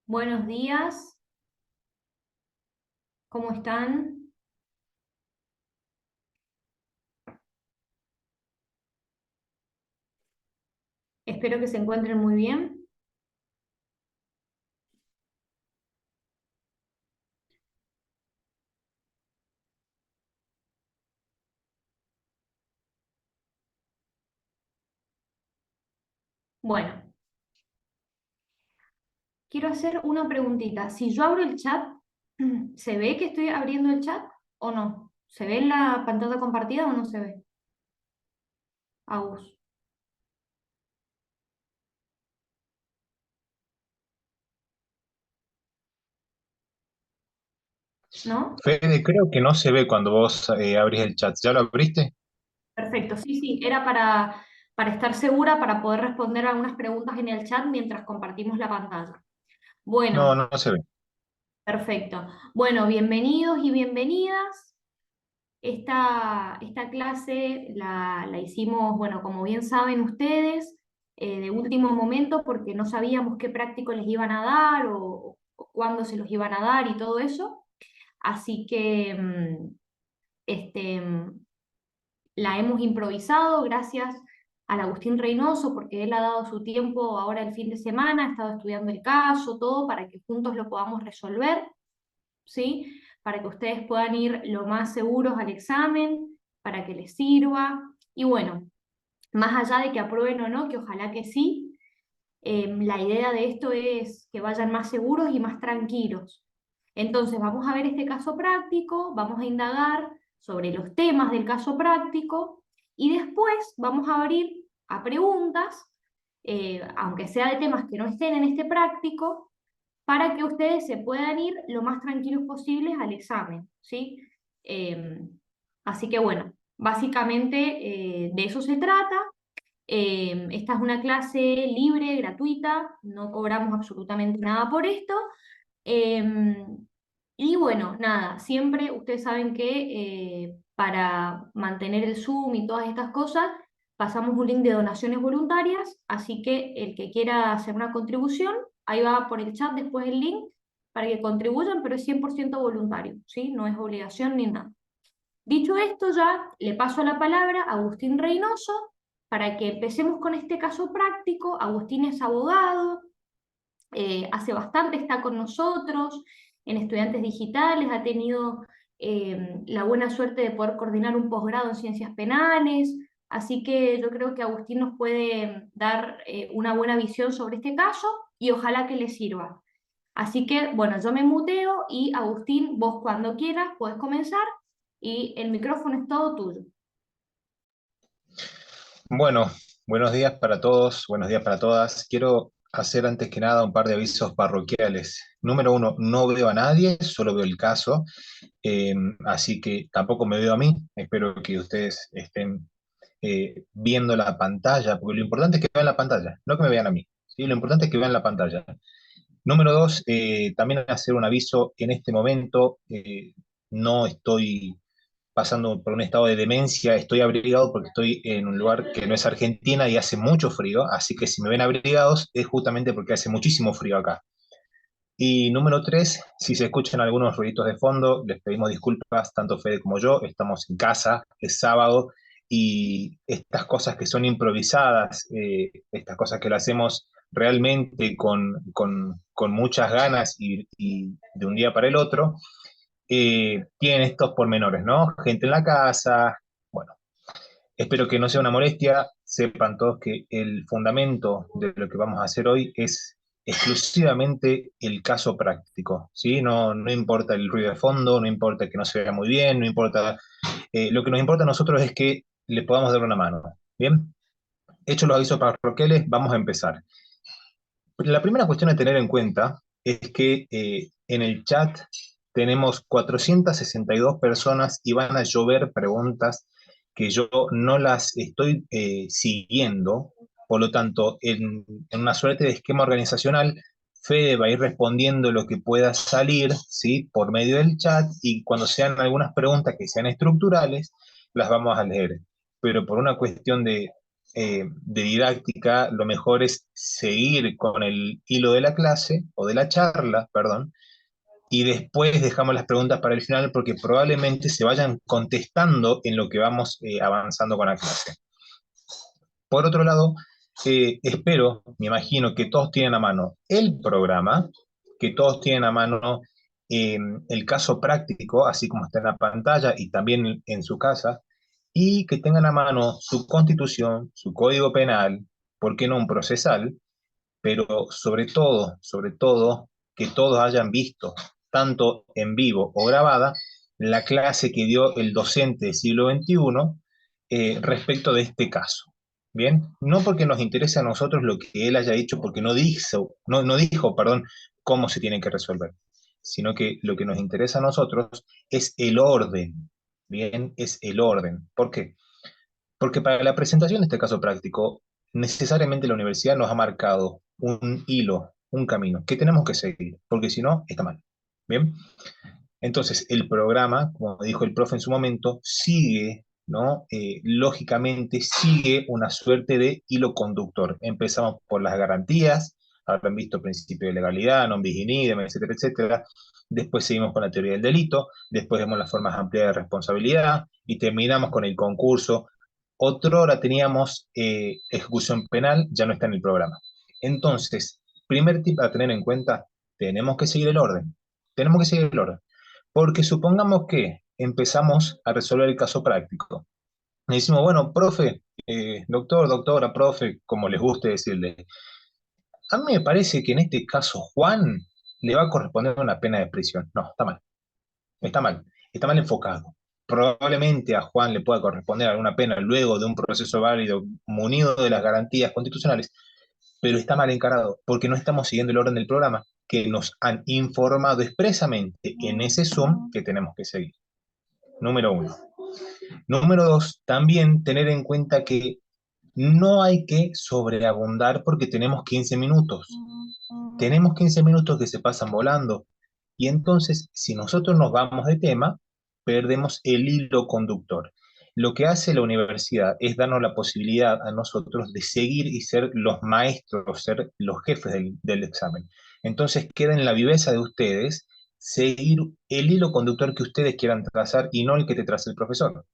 Buenos días, ¿cómo están? Espero que se encuentren muy bien. Bueno, quiero hacer una preguntita. Si yo abro el chat, ¿se ve que estoy abriendo el chat o no? ¿Se ve en la pantalla compartida o no se ve? Agus, ¿no? Fede, creo que no se ve cuando vos abrís el chat. ¿Ya lo abriste? Perfecto, sí, sí, era para estar segura, para poder responder algunas preguntas en el chat mientras compartimos la pantalla. No, Bueno, no se ve. perfecto. Bueno, bienvenidos y bienvenidas. Esta clase la hicimos, bueno, como bien saben ustedes, de último momento porque no sabíamos qué práctico les iban a dar o cuándo se los iban a dar y todo eso. Así que este, la hemos improvisado gracias al Agustín Reynoso porque él ha dado su tiempo ahora el fin de semana, ha estado estudiando el caso, todo, para que juntos lo podamos resolver. ¿Sí? Para que ustedes puedan ir lo más seguros al examen, para que les sirva. Y bueno, más allá de que aprueben o no, que ojalá que sí, la idea de esto es que vayan más seguros y más tranquilos. Entonces, vamos a ver este caso práctico, vamos a indagar sobre los temas del caso práctico y después vamos a abrir a preguntas, aunque sea de temas que no estén en este práctico, para que ustedes se puedan ir lo más tranquilos posibles al examen, ¿sí? Eh, Así que bueno, básicamente de eso se trata. Esta es una clase libre, gratuita, no cobramos absolutamente nada por esto. Eh, y bueno, nada, siempre ustedes saben que para mantener el Zoom y todas estas cosas, pasamos un link de donaciones voluntarias, así que el que quiera hacer una contribución, ahí va por el chat después el link para que contribuyan, pero es 100% voluntario, ¿sí? No es obligación ni nada. Dicho esto, ya le paso la palabra a Agustín Reynoso para que empecemos con este caso práctico. Agustín es abogado, hace bastante está con nosotros en Estudiantes Digitales, ha tenido la buena suerte de poder coordinar un posgrado en Ciencias Penales, así que yo creo que Agustín nos puede dar una buena visión sobre este caso y ojalá que le sirva. Así que, bueno, yo me muteo y Agustín, vos cuando quieras puedes comenzar y el micrófono es todo tuyo. Bueno, buenos días para todos, buenos días para todas. Quiero hacer antes que nada un par de avisos parroquiales. Número uno, no veo a nadie, solo veo el caso, eh, así que tampoco me veo a mí. Espero que ustedes estén viendo la pantalla, porque lo importante es que vean la pantalla, no que me vean a mí. ¿Sí? Lo importante es que vean la pantalla. Número dos, también hacer un aviso, en este momento no estoy pasando por un estado de demencia, estoy abrigado porque estoy en un lugar que no es Argentina y hace mucho frío, así que si me ven abrigados es justamente porque hace muchísimo frío acá. Y número tres, si se escuchan algunos ruiditos de fondo, les pedimos disculpas, tanto Fede como yo, estamos en casa, es sábado, y estas cosas que son improvisadas, estas cosas que lo hacemos realmente con muchas ganas y de un día para el otro, tienen estos pormenores, ¿no? Gente en la casa, bueno, espero que no sea una molestia, sepan todos que el fundamento de lo que vamos a hacer hoy es exclusivamente el caso práctico, ¿sí? No, no importa el ruido de fondo, no importa que no se vea muy bien, no importa, lo que nos importa a nosotros es que le podamos dar una mano, ¿bien? Hechos los avisos parroquiales, vamos a empezar. La primera cuestión a tener en cuenta es que en el chat tenemos 462 personas y van a llover preguntas que yo no las estoy siguiendo. Por lo tanto, en una suerte de esquema organizacional, Fede va a ir respondiendo lo que pueda salir, ¿sí? Por medio del chat, y cuando sean algunas preguntas que sean estructurales, las vamos a leer. Pero por una cuestión de didáctica, lo mejor es seguir con el hilo de la clase, o de la charla, perdón, y después dejamos las preguntas para el final porque probablemente se vayan contestando en lo que vamos avanzando con la clase. Por otro lado, espero, me imagino que todos tienen a mano el programa, que todos tienen a mano eh, el caso práctico, así como está en la pantalla y también en su casa, y que tengan a mano su constitución, su código penal, ¿por qué no un procesal? Pero sobre todo, que todos hayan visto, tanto en vivo o grabada, la clase que dio el docente del siglo XXI respecto de este caso. Bien, no porque nos interese a nosotros lo que él haya hecho, porque no dijo, perdón, cómo se tiene que resolver, sino que lo que nos interesa a nosotros es el orden. Bien, es el orden. ¿Por qué? Porque para la presentación de este caso práctico, necesariamente la universidad nos ha marcado un hilo, un camino que tenemos que seguir, porque si no, está mal. Bien, entonces el programa, como dijo el profe en su momento, sigue, ¿no? Lógicamente sigue una suerte de hilo conductor. Empezamos por las garantías, habrán visto principio de legalidad, non bis in idem, etcétera, etcétera. Después seguimos con la teoría del delito, después vemos las formas ampliadas de responsabilidad y terminamos con el concurso. Otrora teníamos ejecución penal, ya no está en el programa. Entonces, primer tip a tener en cuenta, tenemos que seguir el orden. Tenemos que seguir el orden. Porque supongamos que empezamos a resolver el caso práctico. Y decimos, bueno, profe, doctor, doctora, profe, como les guste decirle, a mí me parece que en este caso Juan le va a corresponder una pena de prisión. No, está mal enfocado. Probablemente a Juan le pueda corresponder alguna pena luego de un proceso válido, munido de las garantías constitucionales, pero está mal encarado, porque no estamos siguiendo el orden del programa que nos han informado expresamente en ese Zoom que tenemos que seguir. Número uno. Número dos, también tener en cuenta que no hay que sobreabundar porque tenemos 15 minutos. Tenemos 15 minutos que se pasan volando. Y entonces, si nosotros nos vamos de tema, perdemos el hilo conductor. Lo que hace la universidad es darnos la posibilidad a nosotros de seguir y ser los maestros, ser los jefes del examen. Entonces queda en la viveza de ustedes seguir el hilo conductor que ustedes quieran trazar y no el que te trace el profesor.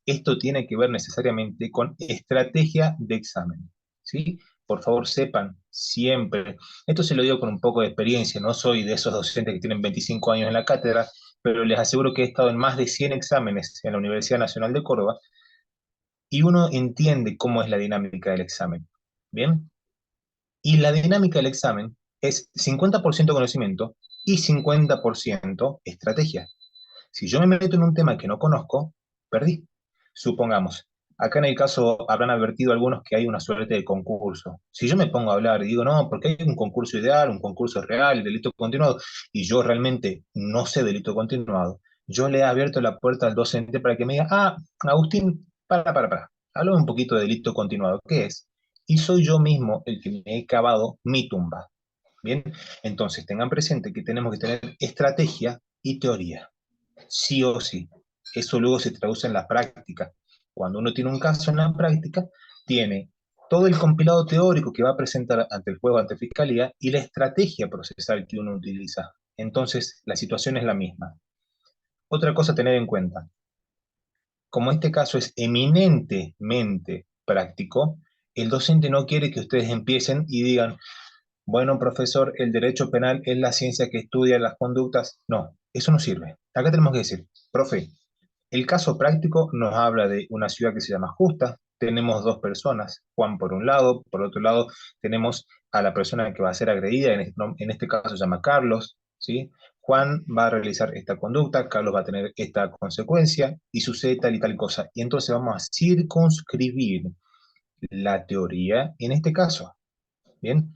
Esto tiene que ver necesariamente con estrategia de examen, ¿sí? Por favor, sepan siempre, esto se lo digo con un poco de experiencia, no soy de esos docentes que tienen 25 años en la cátedra, pero les aseguro que he estado en más de 100 exámenes en la Universidad Nacional de Córdoba y uno entiende cómo es la dinámica del examen, ¿bien? Y la dinámica del examen es 50% conocimiento y 50% estrategia. Si yo me meto en un tema que no conozco, perdí. Supongamos, acá en el caso habrán advertido algunos que hay una suerte de concurso. Si yo me pongo a hablar y digo, no, porque hay un concurso ideal, un concurso real, delito continuado, y yo realmente no sé delito continuado, yo le he abierto la puerta al docente para que me diga, ah, Agustín, para. Háblame un poquito de delito continuado. ¿Qué es? Y soy yo mismo el que me he cavado mi tumba. Bien, entonces tengan presente que tenemos que tener estrategia y teoría sí o sí. Eso luego se traduce en la práctica. Cuando uno tiene un caso en la práctica, tiene todo el compilado teórico que va a presentar ante el juez, ante fiscalía, y la estrategia procesal que uno utiliza. Entonces, la situación es la misma. Otra cosa a tener en cuenta, como este caso es eminentemente práctico, el docente no quiere que ustedes empiecen y digan, bueno, profesor, el derecho penal es la ciencia que estudia las conductas. No, eso no sirve. Acá tenemos que decir, profe, el caso práctico nos habla de una ciudad que se llama Justa. Tenemos dos personas, Juan por un lado, por otro lado tenemos a la persona que va a ser agredida, en este caso se llama Carlos, ¿sí? Juan va a realizar esta conducta, Carlos va a tener esta consecuencia y sucede tal y tal cosa. Y entonces vamos a circunscribir la teoría en este caso, ¿bien?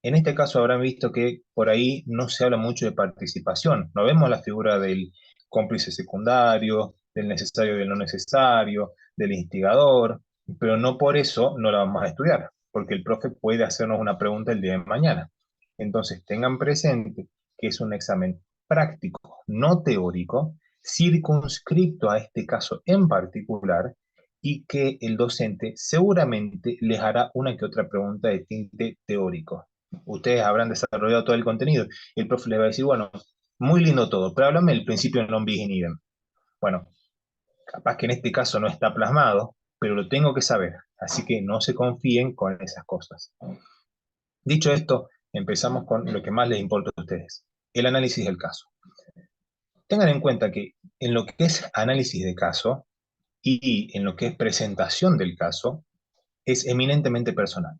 En este caso habrán visto que por ahí no se habla mucho de participación. No vemos la figura del cómplice secundario, del necesario y del no necesario, del instigador, pero no por eso no la vamos a estudiar, porque el profe puede hacernos una pregunta el día de mañana. Entonces tengan presente que es un examen práctico, no teórico, circunscripto a este caso en particular, y que el docente seguramente les hará una que otra pregunta de tinte teórico. Ustedes habrán desarrollado todo el contenido y el profe les va a decir, bueno, muy lindo todo, pero háblame del principio del non bis in idem. Bueno, capaz que en este caso no está plasmado, pero lo tengo que saber, así que no se confíen con esas cosas. Dicho esto, empezamos con lo que más les importa a ustedes, el análisis del caso. Tengan en cuenta que en lo que es análisis de caso y en lo que es presentación del caso, es eminentemente personal.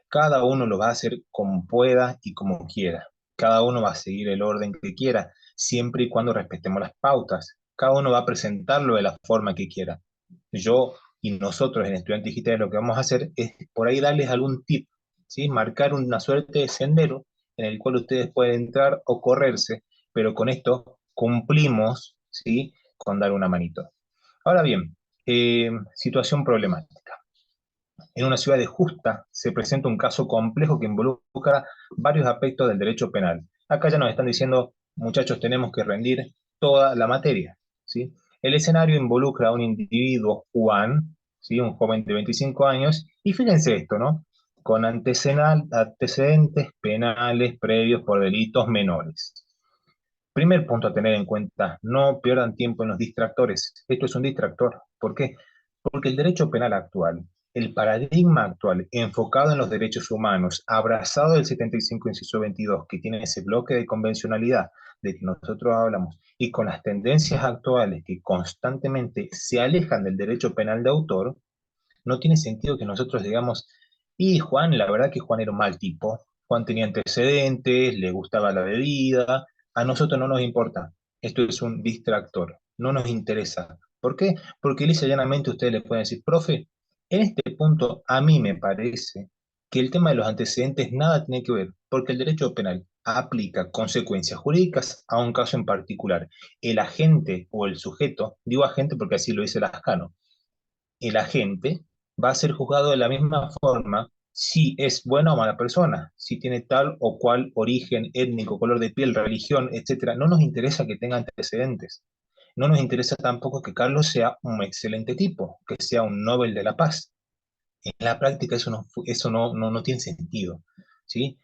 Cada uno lo va a hacer como pueda y como quiera. Cada uno va a seguir el orden que quiera, siempre y cuando respetemos las pautas. Cada uno va a presentarlo de la forma que quiera. Yo y nosotros en Estudiantes Digitales lo que vamos a hacer es por ahí darles algún tip, ¿sí? Marcar una suerte de sendero en el cual ustedes pueden entrar o correrse, pero con esto cumplimos, ¿sí? Con dar una manito. Ahora bien, situación problemática. En una ciudad de justa se presenta un caso complejo que involucra varios aspectos del derecho penal. Acá ya nos están diciendo, muchachos, tenemos que rendir toda la materia, ¿sí? El escenario involucra a un individuo, Juan, ¿sí? Un joven de 25 años, y fíjense esto, ¿no? Con antecedentes penales previos por delitos menores. Primer punto a tener en cuenta, no pierdan tiempo en los distractores. Esto es un distractor. ¿Por qué? Porque el derecho penal actual, el paradigma actual enfocado en los derechos humanos, abrazado del 75 inciso 22, que tiene ese bloque de convencionalidad de que nosotros hablamos, y con las tendencias actuales que constantemente se alejan del derecho penal de autor, no tiene sentido que nosotros digamos, y Juan, la verdad que Juan era un mal tipo, Juan tenía antecedentes, le gustaba la bebida, a nosotros no nos importa, esto es un distractor, no nos interesa. ¿Por qué? Porque lisa y llanamente ustedes le pueden decir, profe, en este punto a mí me parece que el tema de los antecedentes nada tiene que ver, porque el derecho penal aplica consecuencias jurídicas a un caso en particular. El agente o el sujeto, digo agente porque así lo dice Lascano, el agente va a ser juzgado de la misma forma si es buena o mala persona, si tiene tal o cual origen étnico, color de piel, religión, etcétera. No nos interesa que tenga antecedentes. No nos interesa tampoco que Carlos sea un excelente tipo, que sea un Nobel de la Paz. En la práctica eso no tiene sentido, ¿sí?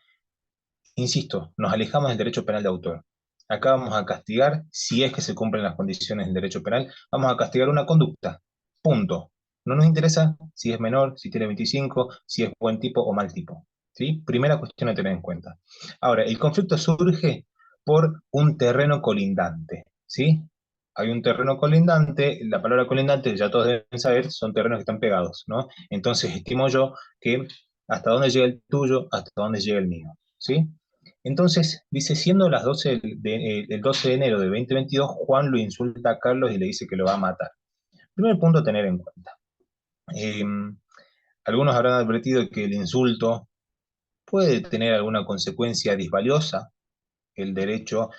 Insisto, nos alejamos del derecho penal de autor. Acá vamos a castigar, si es que se cumplen las condiciones del derecho penal, vamos a castigar una conducta. Punto. No nos interesa si es menor, si tiene 25, si es buen tipo o mal tipo. ¿Sí? Primera cuestión a tener en cuenta. Ahora, el conflicto surge por un terreno colindante. ¿Sí? Hay un terreno colindante, la palabra colindante, ya todos deben saber, son terrenos que están pegados, ¿no? Entonces, estimo yo que hasta dónde llega el tuyo, hasta dónde llega el mío. ¿Sí? Entonces, dice, siendo las 12 el 12 de enero de 2022, Juan lo insulta a Carlos y le dice que lo va a matar. Primer punto a tener en cuenta. Eh, Algunos habrán advertido que el insulto puede tener alguna consecuencia disvaliosa. El derecho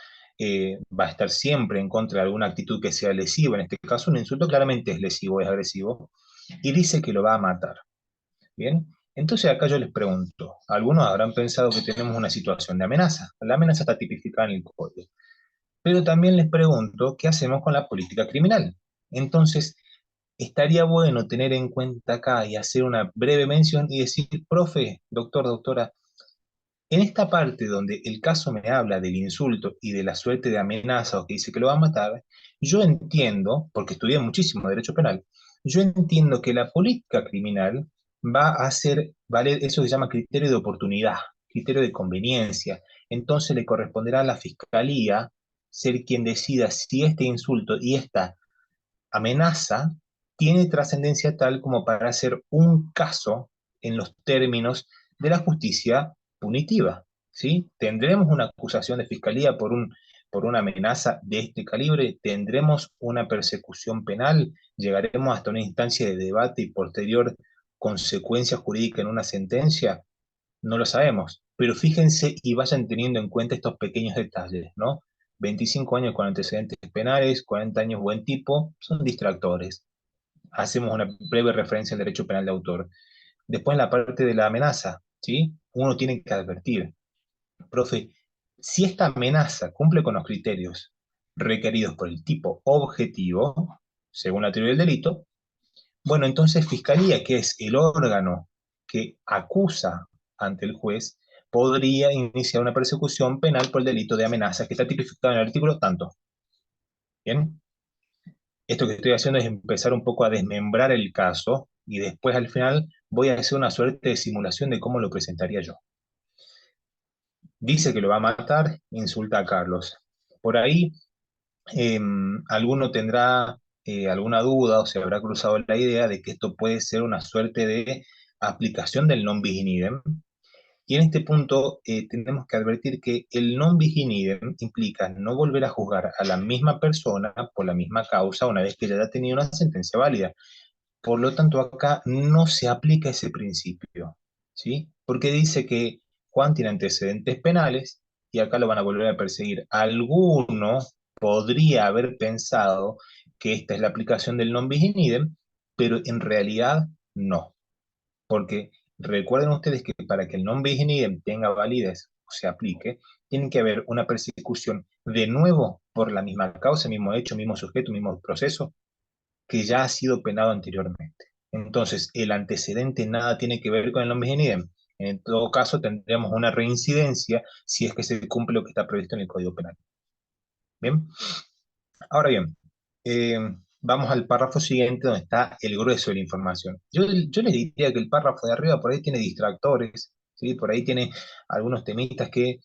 va a estar siempre en contra de alguna actitud que sea lesiva. En este caso, un insulto claramente es lesivo, es agresivo. Y dice que lo va a matar. Bien, entonces acá yo les pregunto, algunos habrán pensado que tenemos una situación de amenaza. La amenaza está tipificada en el código. Pero también les pregunto, ¿qué hacemos con la política criminal? Entonces, estaría bueno tener en cuenta acá y hacer una breve mención y decir, profe, doctor, doctora, en esta parte donde el caso me habla del insulto y de la suerte de amenaza o que dice que lo va a matar, yo entiendo, porque estudié muchísimo derecho penal, yo entiendo que la política criminal va a hacer valer eso que se llama criterio de oportunidad, criterio de conveniencia. Entonces le corresponderá a la fiscalía ser quien decida si este insulto y esta amenaza tiene trascendencia tal como para hacer un caso en los términos de la justicia punitiva, ¿sí? ¿Tendremos una acusación de fiscalía por una amenaza de este calibre? ¿Tendremos una persecución penal? ¿Llegaremos hasta una instancia de debate y posterior consecuencia jurídica en una sentencia? No lo sabemos, pero fíjense y vayan teniendo en cuenta estos pequeños detalles, ¿no? 25 años con antecedentes penales, 40 años buen tipo, son distractores. Hacemos una breve referencia al derecho penal de autor. Después en la parte de la amenaza, ¿sí? Uno tiene que advertir, profe, si esta amenaza cumple con los criterios requeridos por el tipo objetivo, según la teoría del delito, Bueno, entonces Fiscalía, que es el órgano que acusa ante el juez, podría iniciar una persecución penal por el delito de amenaza, que está tipificado en el artículo tanto. Bien, esto que estoy haciendo es empezar un poco a desmembrar el caso y después al final voy a hacer una suerte de simulación de cómo lo presentaría yo. Dice que lo va a matar, insulta a Carlos. Por ahí alguno tendrá alguna duda o se habrá cruzado la idea de que esto puede ser una suerte de aplicación del non bis in idem. Y en este punto tenemos que advertir que el non bis in idem implica no volver a juzgar a la misma persona por la misma causa una vez que ya haya tenido una sentencia válida. Por lo tanto, acá no se aplica ese principio, ¿sí? Porque dice que Juan tiene antecedentes penales y acá lo van a volver a perseguir. Alguno podría haber pensado que esta es la aplicación del non bis in idem, pero en realidad no. Porque recuerden ustedes que para que el non bis in idem tenga validez o se aplique, tiene que haber una persecución de nuevo por la misma causa, mismo hecho, mismo sujeto, mismo proceso, que ya ha sido penado anteriormente. Entonces, el antecedente nada tiene que ver con el non bis in idem. En todo caso, tendríamos una reincidencia si es que se cumple lo que está previsto en el Código Penal. Bien, ahora bien, eh, vamos al párrafo siguiente donde está el grueso de la información. Yo les diría que el párrafo de arriba por ahí tiene distractores, ¿sí? Por ahí tiene algunos temitas que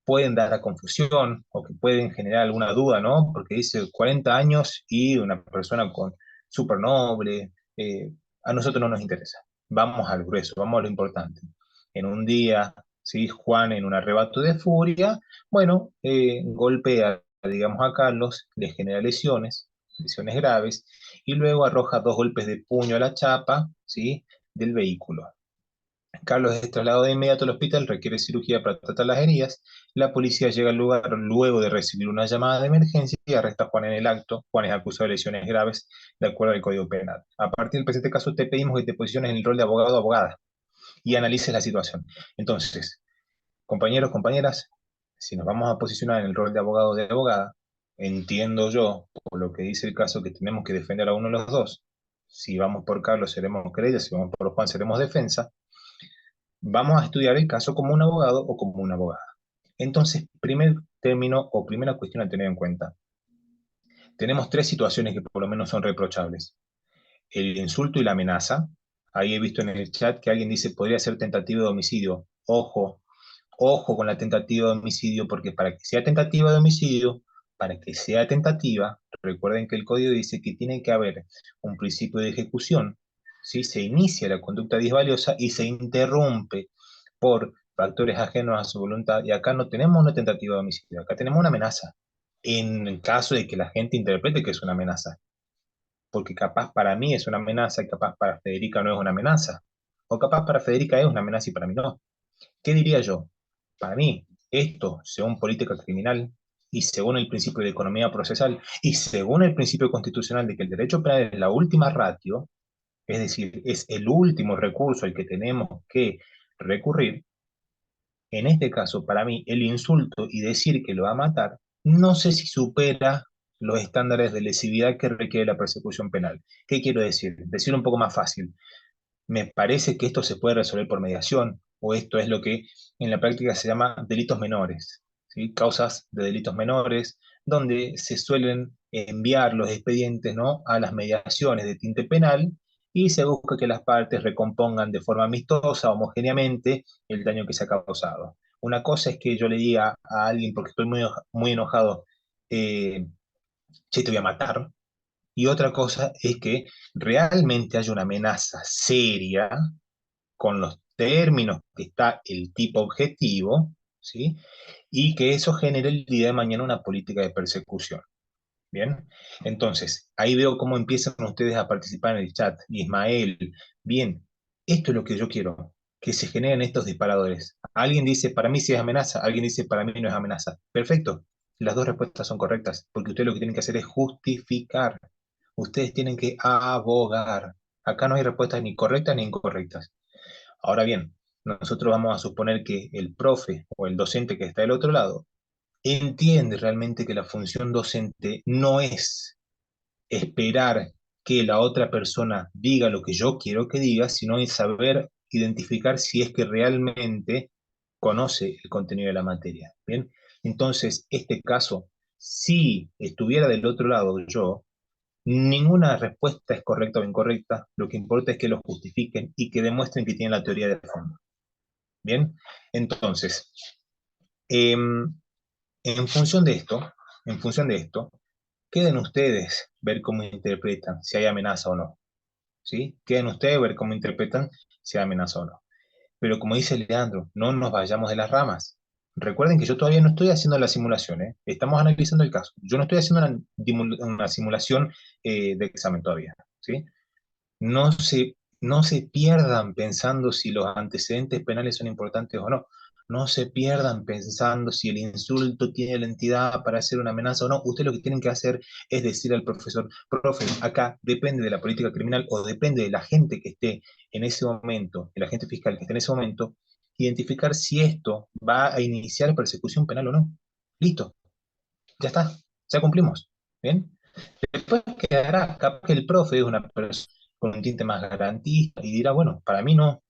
pueden dar a confusión o que pueden generar alguna duda, ¿no? Porque dice 40 años y una persona con súper noble, a nosotros no nos interesa. Vamos al grueso, vamos a lo importante. En un día, ¿sí? Juan en un arrebato de furia, bueno, golpea, digamos, a Carlos, le genera lesiones, lesiones graves, y luego arroja dos golpes de puño a la chapa, ¿sí? Del vehículo. Carlos es trasladado de inmediato al hospital, requiere cirugía para tratar las heridas. La policía llega al lugar luego de recibir una llamada de emergencia y arresta a Juan en el acto. Juan es acusado de lesiones graves de acuerdo al Código Penal. A partir del presente caso, te pedimos que te posiciones en el rol de abogado o abogada y analices la situación. Entonces, compañeros, compañeras, si nos vamos a posicionar en el rol de abogado o de abogada, entiendo yo, por lo que dice el caso, que tenemos que defender a uno de los dos. Si vamos por Carlos, seremos querella, si vamos por Juan, seremos defensa. Vamos a estudiar el caso como un abogado o como una abogada. Entonces, primer término o primera cuestión a tener en cuenta. Tenemos tres situaciones que por lo menos son reprochables. El insulto y la amenaza. Ahí he visto en el chat que alguien dice podría ser tentativa de homicidio. Ojo, ojo con la tentativa de homicidio, porque para que sea tentativa de homicidio, para que sea tentativa, recuerden que el código dice que tiene que haber un principio de ejecución, ¿sí? Se inicia la conducta disvaliosa y se interrumpe por factores ajenos a su voluntad, y acá no tenemos una tentativa de homicidio, acá tenemos una amenaza, en el caso de que la gente interprete que es una amenaza, porque capaz para mí es una amenaza y capaz para Federica no es una amenaza, o capaz para Federica es una amenaza y para mí no. ¿Qué diría yo? Para mí, esto, según política criminal y según el principio de economía procesal y según el principio constitucional de que el derecho penal es la última ratio, es decir, es el último recurso al que tenemos que recurrir, en este caso, para mí, el insulto y decir que lo va a matar, no sé si supera los estándares de lesividad que requiere la persecución penal. ¿Qué quiero decir? Decir un poco más fácil. Me parece que esto se puede resolver por mediación, o esto es lo que en la práctica se llama delitos menores, ¿sí? Causas de delitos menores, donde se suelen enviar los expedientes, ¿no? A las mediaciones de tinte penal y se busca que las partes recompongan de forma amistosa, homogéneamente, el daño que se ha causado. Una cosa es que yo le diga a alguien, porque estoy muy enojado, eh, che, te voy a matar, y otra cosa es que realmente haya una amenaza seria con los términos que está el tipo objetivo, ¿sí? Y que eso genere el día de mañana una política de persecución. Bien, entonces, ahí veo cómo empiezan ustedes a participar en el chat. Ismael, bien, esto es lo que yo quiero, que se generen estos disparadores. Alguien dice, para mí sí es amenaza, alguien dice, para mí no es amenaza. Perfecto, las dos respuestas son correctas, porque ustedes lo que tienen que hacer es justificar. Ustedes tienen que abogar. Acá no hay respuestas ni correctas ni incorrectas. Ahora bien, nosotros vamos a suponer que el profe o el docente que está del otro lado entiende realmente que la función docente no es esperar que la otra persona diga lo que yo quiero que diga, sino en saber identificar si es que realmente conoce el contenido de la materia. Bien, entonces, este caso, si estuviera del otro lado yo, ninguna respuesta es correcta o incorrecta, lo que importa es que lo justifiquen y que demuestren que tienen la teoría de fondo. Bien, entonces, en función de esto, en función de esto, queden ustedes ver cómo interpretan, si hay amenaza o no. ¿Sí? Queden ustedes ver cómo interpretan, si hay amenaza o no. Pero como dice Leandro, no nos vayamos de las ramas. Recuerden que yo todavía no estoy haciendo la simulación, ¿eh? Estamos analizando el caso. Yo no estoy haciendo una simulación de examen todavía, ¿sí? No se pierdan pensando si los antecedentes penales son importantes o no. No se pierdan pensando si el insulto tiene la entidad para hacer una amenaza o no. Ustedes lo que tienen que hacer es decir al profesor, profe, acá depende de la política criminal o depende de la gente que esté en ese momento, el agente fiscal que esté en ese momento, identificar si esto va a iniciar persecución penal o no. Listo, ya está, ya cumplimos. ¿Bien? Después quedará, capaz que el profe es una persona con un tinte más garantista y dirá, bueno, para mí no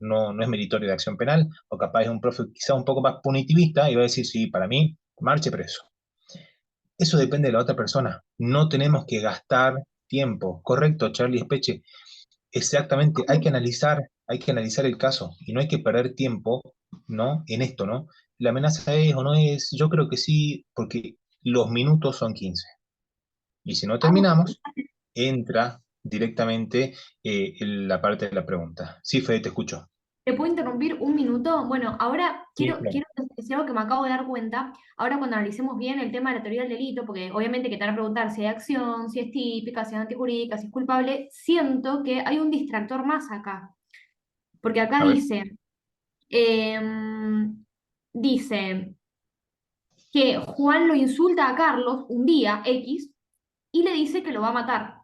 es meritorio de acción penal, o capaz es un profe quizá un poco más punitivista y va a decir, sí, para mí, marche preso. Eso depende de la otra persona. No tenemos que gastar tiempo. Correcto, Charlie Espeche. Exactamente, hay que analizar el caso y no hay que perder tiempo, ¿no? En esto, ¿no? La amenaza es o no es, yo creo que sí, porque los minutos son 15. Y si no terminamos, entra directamente la parte de la pregunta. Sí, Fede, te escucho. ¿Te puedo interrumpir un minuto? Bueno, ahora Sí, quiero, claro. quiero decir algo que me acabo de dar cuenta. Ahora cuando analicemos bien el tema de la teoría del delito, porque obviamente que te van a preguntar si hay acción, si es típica, si es antijurídica, si es culpable, siento que hay un distractor más acá. Porque acá A ver. dice que Juan lo insulta a Carlos un día X y le dice que lo va a matar.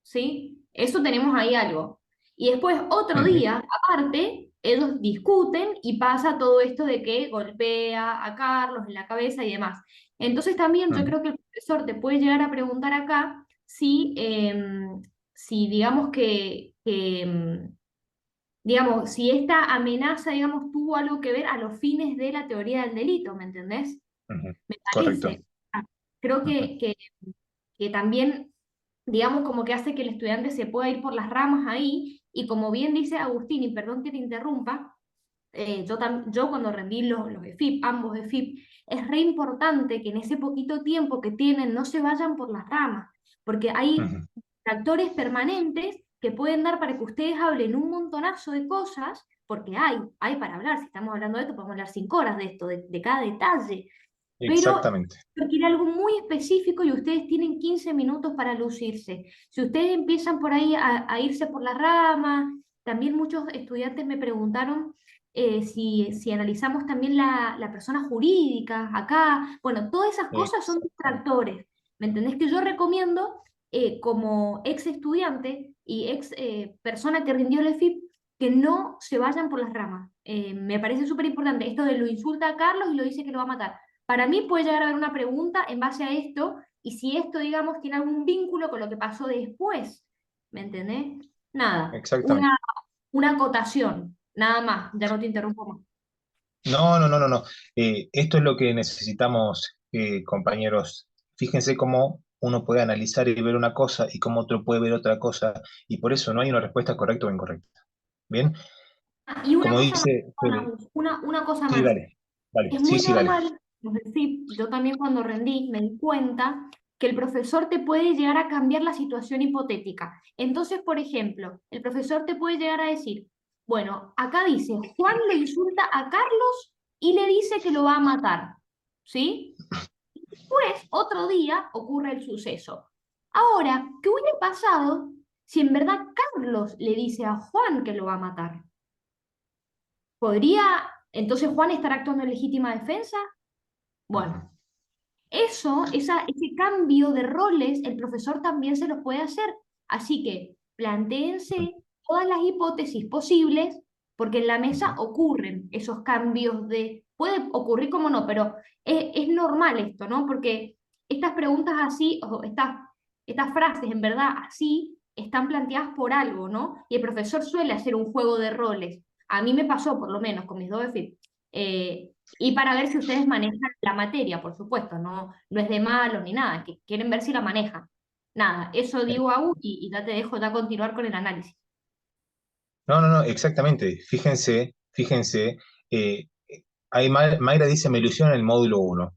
¿Sí? Eso tenemos ahí algo. Y después, otro Ujú, día, aparte, ellos discuten y pasa todo esto de que golpea a Carlos en la cabeza y demás. Entonces también yo ujú, creo que el profesor te puede llegar a preguntar acá si digamos digamos, si esta amenaza, digamos, tuvo algo que ver a los fines de la teoría del delito, ¿me entendés? ujú. Me Correcto. parece. Ah, Creo Ujú, que también, digamos, como que hace que el estudiante se pueda ir por las ramas ahí, y como bien dice Agustín, y perdón que te interrumpa, yo cuando rendí los EFIP, ambos EFIP, es re importante que en ese poquito tiempo que tienen no se vayan por las ramas, porque hay ujú, factores permanentes que pueden dar para que ustedes hablen un montonazo de cosas, porque hay para hablar. Si estamos hablando de esto, podemos hablar 5 horas de esto, de cada detalle, pero exactamente. quiere algo muy específico y ustedes tienen 15 minutos para lucirse. Si ustedes empiezan por ahí a irse por las ramas, también muchos estudiantes me preguntaron si analizamos también la persona jurídica acá. Bueno, todas esas cosas son Exactamente. distractores. ¿Me entendés? Que yo recomiendo, como ex estudiante y ex persona que rindió el EFIP, que no se vayan por las ramas. Me parece súper importante. Esto de lo insulta a Carlos y lo dice que lo va a matar. Para mí puede llegar a haber una pregunta en base a esto, y si esto, digamos, tiene algún vínculo con lo que pasó después. ¿Me entendés? Nada, Exactamente. una acotación, nada más, ya no te interrumpo más. No, no, no, no, no. Esto es lo que necesitamos, compañeros. Fíjense cómo uno puede analizar y ver una cosa y cómo otro puede ver otra cosa, y por eso no hay una respuesta correcta o incorrecta. Bien, Y una como cosa más, dice Fede, una cosa sí, más. dale, dale, Es sí, muy sí, dale. normal, es decir, yo también cuando rendí me di cuenta que el profesor te puede llegar a cambiar la situación hipotética. Entonces, por ejemplo, el profesor te puede llegar a decir, bueno, acá dice, Juan le insulta a Carlos y le dice que lo va a matar, ¿sí? Pues otro día ocurre el suceso. Ahora, ¿qué hubiera pasado si en verdad Carlos le dice a Juan que lo va a matar? ¿Podría entonces Juan estar actuando en legítima defensa? Ujú, Bueno, ese cambio de roles, el profesor también se los puede hacer. Así que ujú, plantéense todas las hipótesis posibles, porque en la mesa ujú, ocurren esos cambios puede ocurrir como no, pero es normal esto, ¿no? Porque estas preguntas así, o estas frases en verdad así, están planteadas por algo, ¿no? Y el profesor suele hacer un juego de roles. A mí me pasó, por lo menos, con mis dos EFIP. Y para ver si ustedes manejan la materia, por supuesto, no es de malos ni nada, que quieren ver si la manejan. Nada, eso digo, Agus, y ya te dejo ya continuar con el análisis. No, no, no, exactamente. Fíjense, eh, ahí Mayra dice, me ilusiona el módulo uno.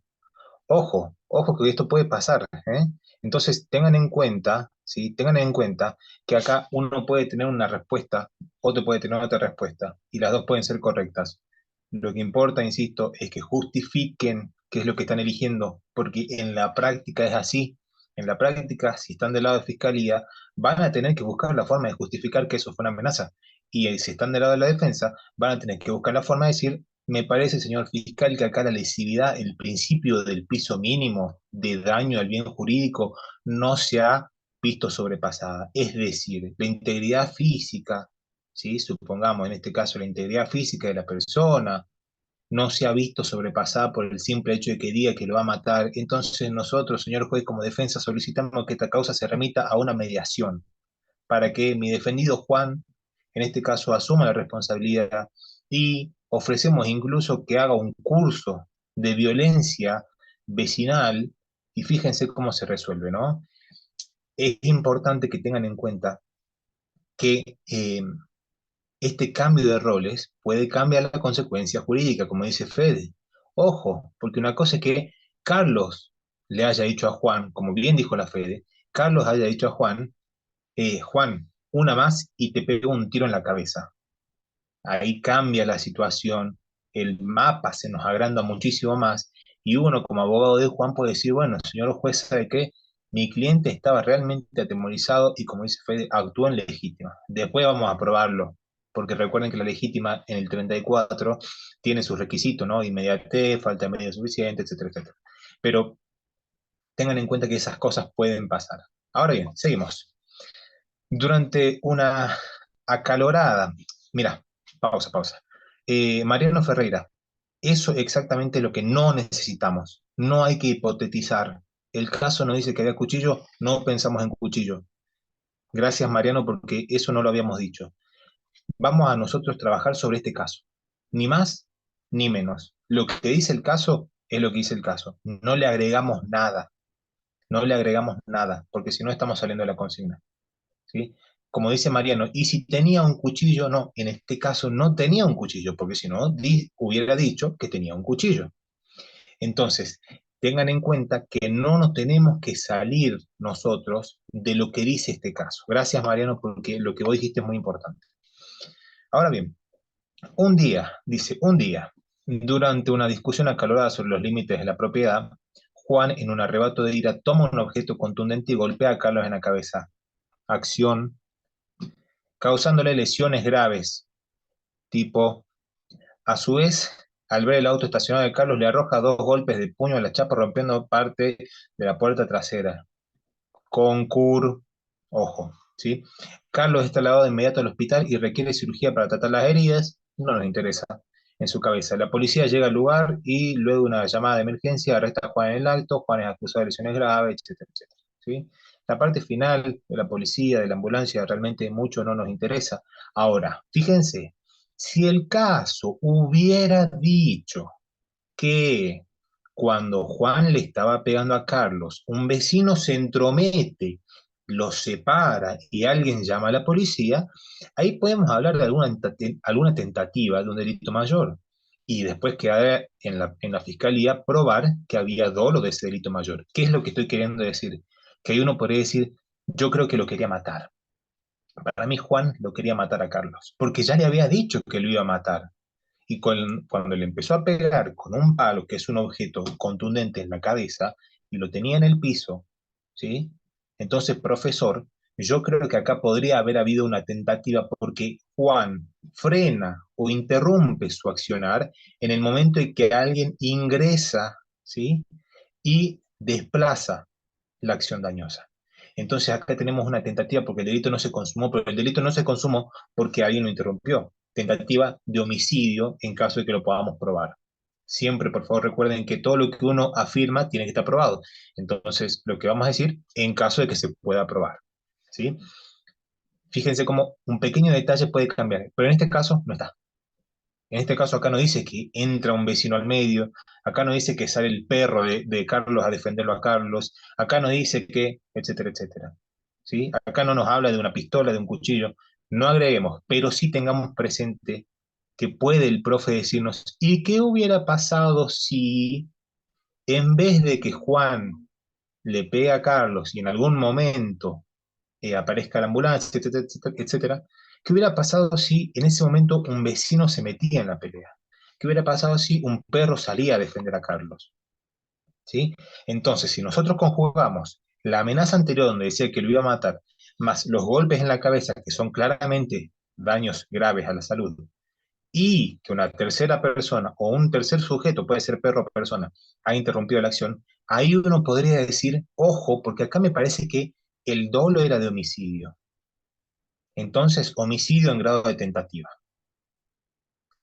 Ojo, ojo que esto puede pasar, ¿eh? Entonces tengan en cuenta, ¿sí? Tengan en cuenta que acá uno puede tener una respuesta, otro puede tener otra respuesta, y las dos pueden ser correctas. Lo que importa, insisto, es que justifiquen qué es lo que están eligiendo, porque en la práctica es así. En la práctica, si están del lado de fiscalía, van a tener que buscar la forma de justificar que eso fue una amenaza. Y si están del lado de la defensa, van a tener que buscar la forma de decir, me parece, señor fiscal, que acá la lesividad, el principio del piso mínimo de daño al bien jurídico, no se ha visto sobrepasada. Es decir, la integridad física, ¿sí? Supongamos en este caso la integridad física de la persona, no se ha visto sobrepasada por el simple hecho de que diga que lo va a matar. Entonces nosotros, señor juez, como defensa solicitamos que esta causa se remita a una mediación para que mi defendido Juan, en este caso, asuma la responsabilidad y ofrecemos incluso que haga un curso de violencia vecinal y fíjense cómo se resuelve, ¿no? Es importante que tengan en cuenta que este cambio de roles puede cambiar la consecuencia jurídica, como dice Fede. Ojo, porque una cosa es que Carlos le haya dicho a Juan, como bien dijo la Fede, Carlos haya dicho a Juan, Juan, una más y te pego un tiro en la cabeza. Ahí cambia la situación, el mapa se nos agranda muchísimo más y uno como abogado de Juan puede decir, bueno, señor juez, ¿sabe qué? Mi cliente estaba realmente atemorizado y como dice Fede, actuó en legítima. Después vamos a probarlo, porque recuerden que la legítima en el 34 tiene sus requisitos, ¿no? Inmediatez, falta de medios suficientes, etcétera, etcétera. Pero tengan en cuenta que esas cosas pueden pasar. Ahora bien, seguimos. Durante una acalorada, mira, pausa. Mariano Ferreira, eso exactamente es lo que no necesitamos. No hay que hipotetizar. El caso no dice que había cuchillo, no pensamos en cuchillo. Gracias, Mariano, porque eso no lo habíamos dicho. Vamos a nosotros trabajar sobre este caso. Ni más ni menos. Lo que dice el caso es lo que dice el caso. No le agregamos nada. No le agregamos nada, porque si no estamos saliendo de la consigna. ¿Sí? Como dice Mariano, y si tenía un cuchillo, no, en este caso no tenía un cuchillo, porque si no, hubiera dicho que tenía un cuchillo. Entonces, tengan en cuenta que no nos tenemos que salir nosotros de lo que dice este caso. Gracias, Mariano, porque lo que vos dijiste es muy importante. Ahora bien, un día, durante una discusión acalorada sobre los límites de la propiedad, Juan, en un arrebato de ira, toma un objeto contundente y golpea a Carlos en la cabeza. Acción causándole lesiones graves, tipo, a su vez, al ver el auto estacionado de Carlos, le arroja dos golpes de puño a la chapa rompiendo parte de la puerta trasera. Concur, ojo, ¿sí? Carlos está trasladado de inmediato al hospital y requiere cirugía para tratar las heridas, no nos interesa, en su cabeza. La policía llega al lugar y luego de una llamada de emergencia arresta a Juan en el acto, Juan es acusado de lesiones graves, etcétera, etcétera, ¿sí? La parte final de la policía, de la ambulancia, realmente mucho no nos interesa. Ahora, fíjense, si el caso hubiera dicho que cuando Juan le estaba pegando a Carlos, un vecino se entromete, los separa y alguien llama a la policía, ahí podemos hablar de alguna tentativa de un delito mayor. Y después queda en la fiscalía probar que había dolo de ese delito mayor. ¿Qué es lo que estoy queriendo decir? Que ahí uno podría decir, yo creo que lo quería matar. Para mí Juan lo quería matar a Carlos, porque ya le había dicho que lo iba a matar. Y cuando le empezó a pegar con un palo, que es un objeto contundente en la cabeza, y lo tenía en el piso, ¿sí? Entonces, profesor, yo creo que acá podría haber habido una tentativa porque Juan frena o interrumpe su accionar en el momento en que alguien ingresa, ¿sí? Y desplaza la acción dañosa. Entonces acá tenemos una tentativa porque el delito no se consumó, pero el delito no se consumó porque alguien lo interrumpió. Tentativa de homicidio en caso de que lo podamos probar. Siempre, por favor, recuerden que todo lo que uno afirma tiene que estar probado. Entonces, lo que vamos a decir en caso de que se pueda probar. ¿Sí? Fíjense cómo un pequeño detalle puede cambiar, pero en este caso no está. En este caso acá no dice que entra un vecino al medio, acá no dice que sale el perro de Carlos a defenderlo a Carlos, acá no dice que, etcétera, etcétera. ¿Sí? Acá no nos habla de una pistola, de un cuchillo, no agreguemos, pero sí tengamos presente que puede el profe decirnos, ¿y qué hubiera pasado si en vez de que Juan le pegue a Carlos y en algún momento aparezca la ambulancia, etcétera, etcétera, etcétera? ¿Qué hubiera pasado si en ese momento un vecino se metía en la pelea? ¿Qué hubiera pasado si un perro salía a defender a Carlos? ¿Sí? Entonces, si nosotros conjugamos la amenaza anterior donde decía que lo iba a matar, más los golpes en la cabeza, que son claramente daños graves a la salud, y que una tercera persona o un tercer sujeto, puede ser perro o persona, ha interrumpido la acción, ahí uno podría decir, ojo, porque acá me parece que el dolo era de homicidio. Entonces, homicidio en grado de tentativa.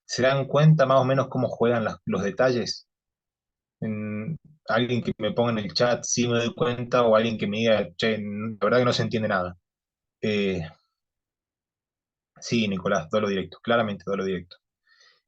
¿Se dan cuenta más o menos cómo juegan los detalles? Mm, alguien que me ponga en el chat si me doy cuenta o alguien que me diga, che, la verdad que no se entiende nada. Eh, sí, Nicolás, dolo directo, claramente dolo directo.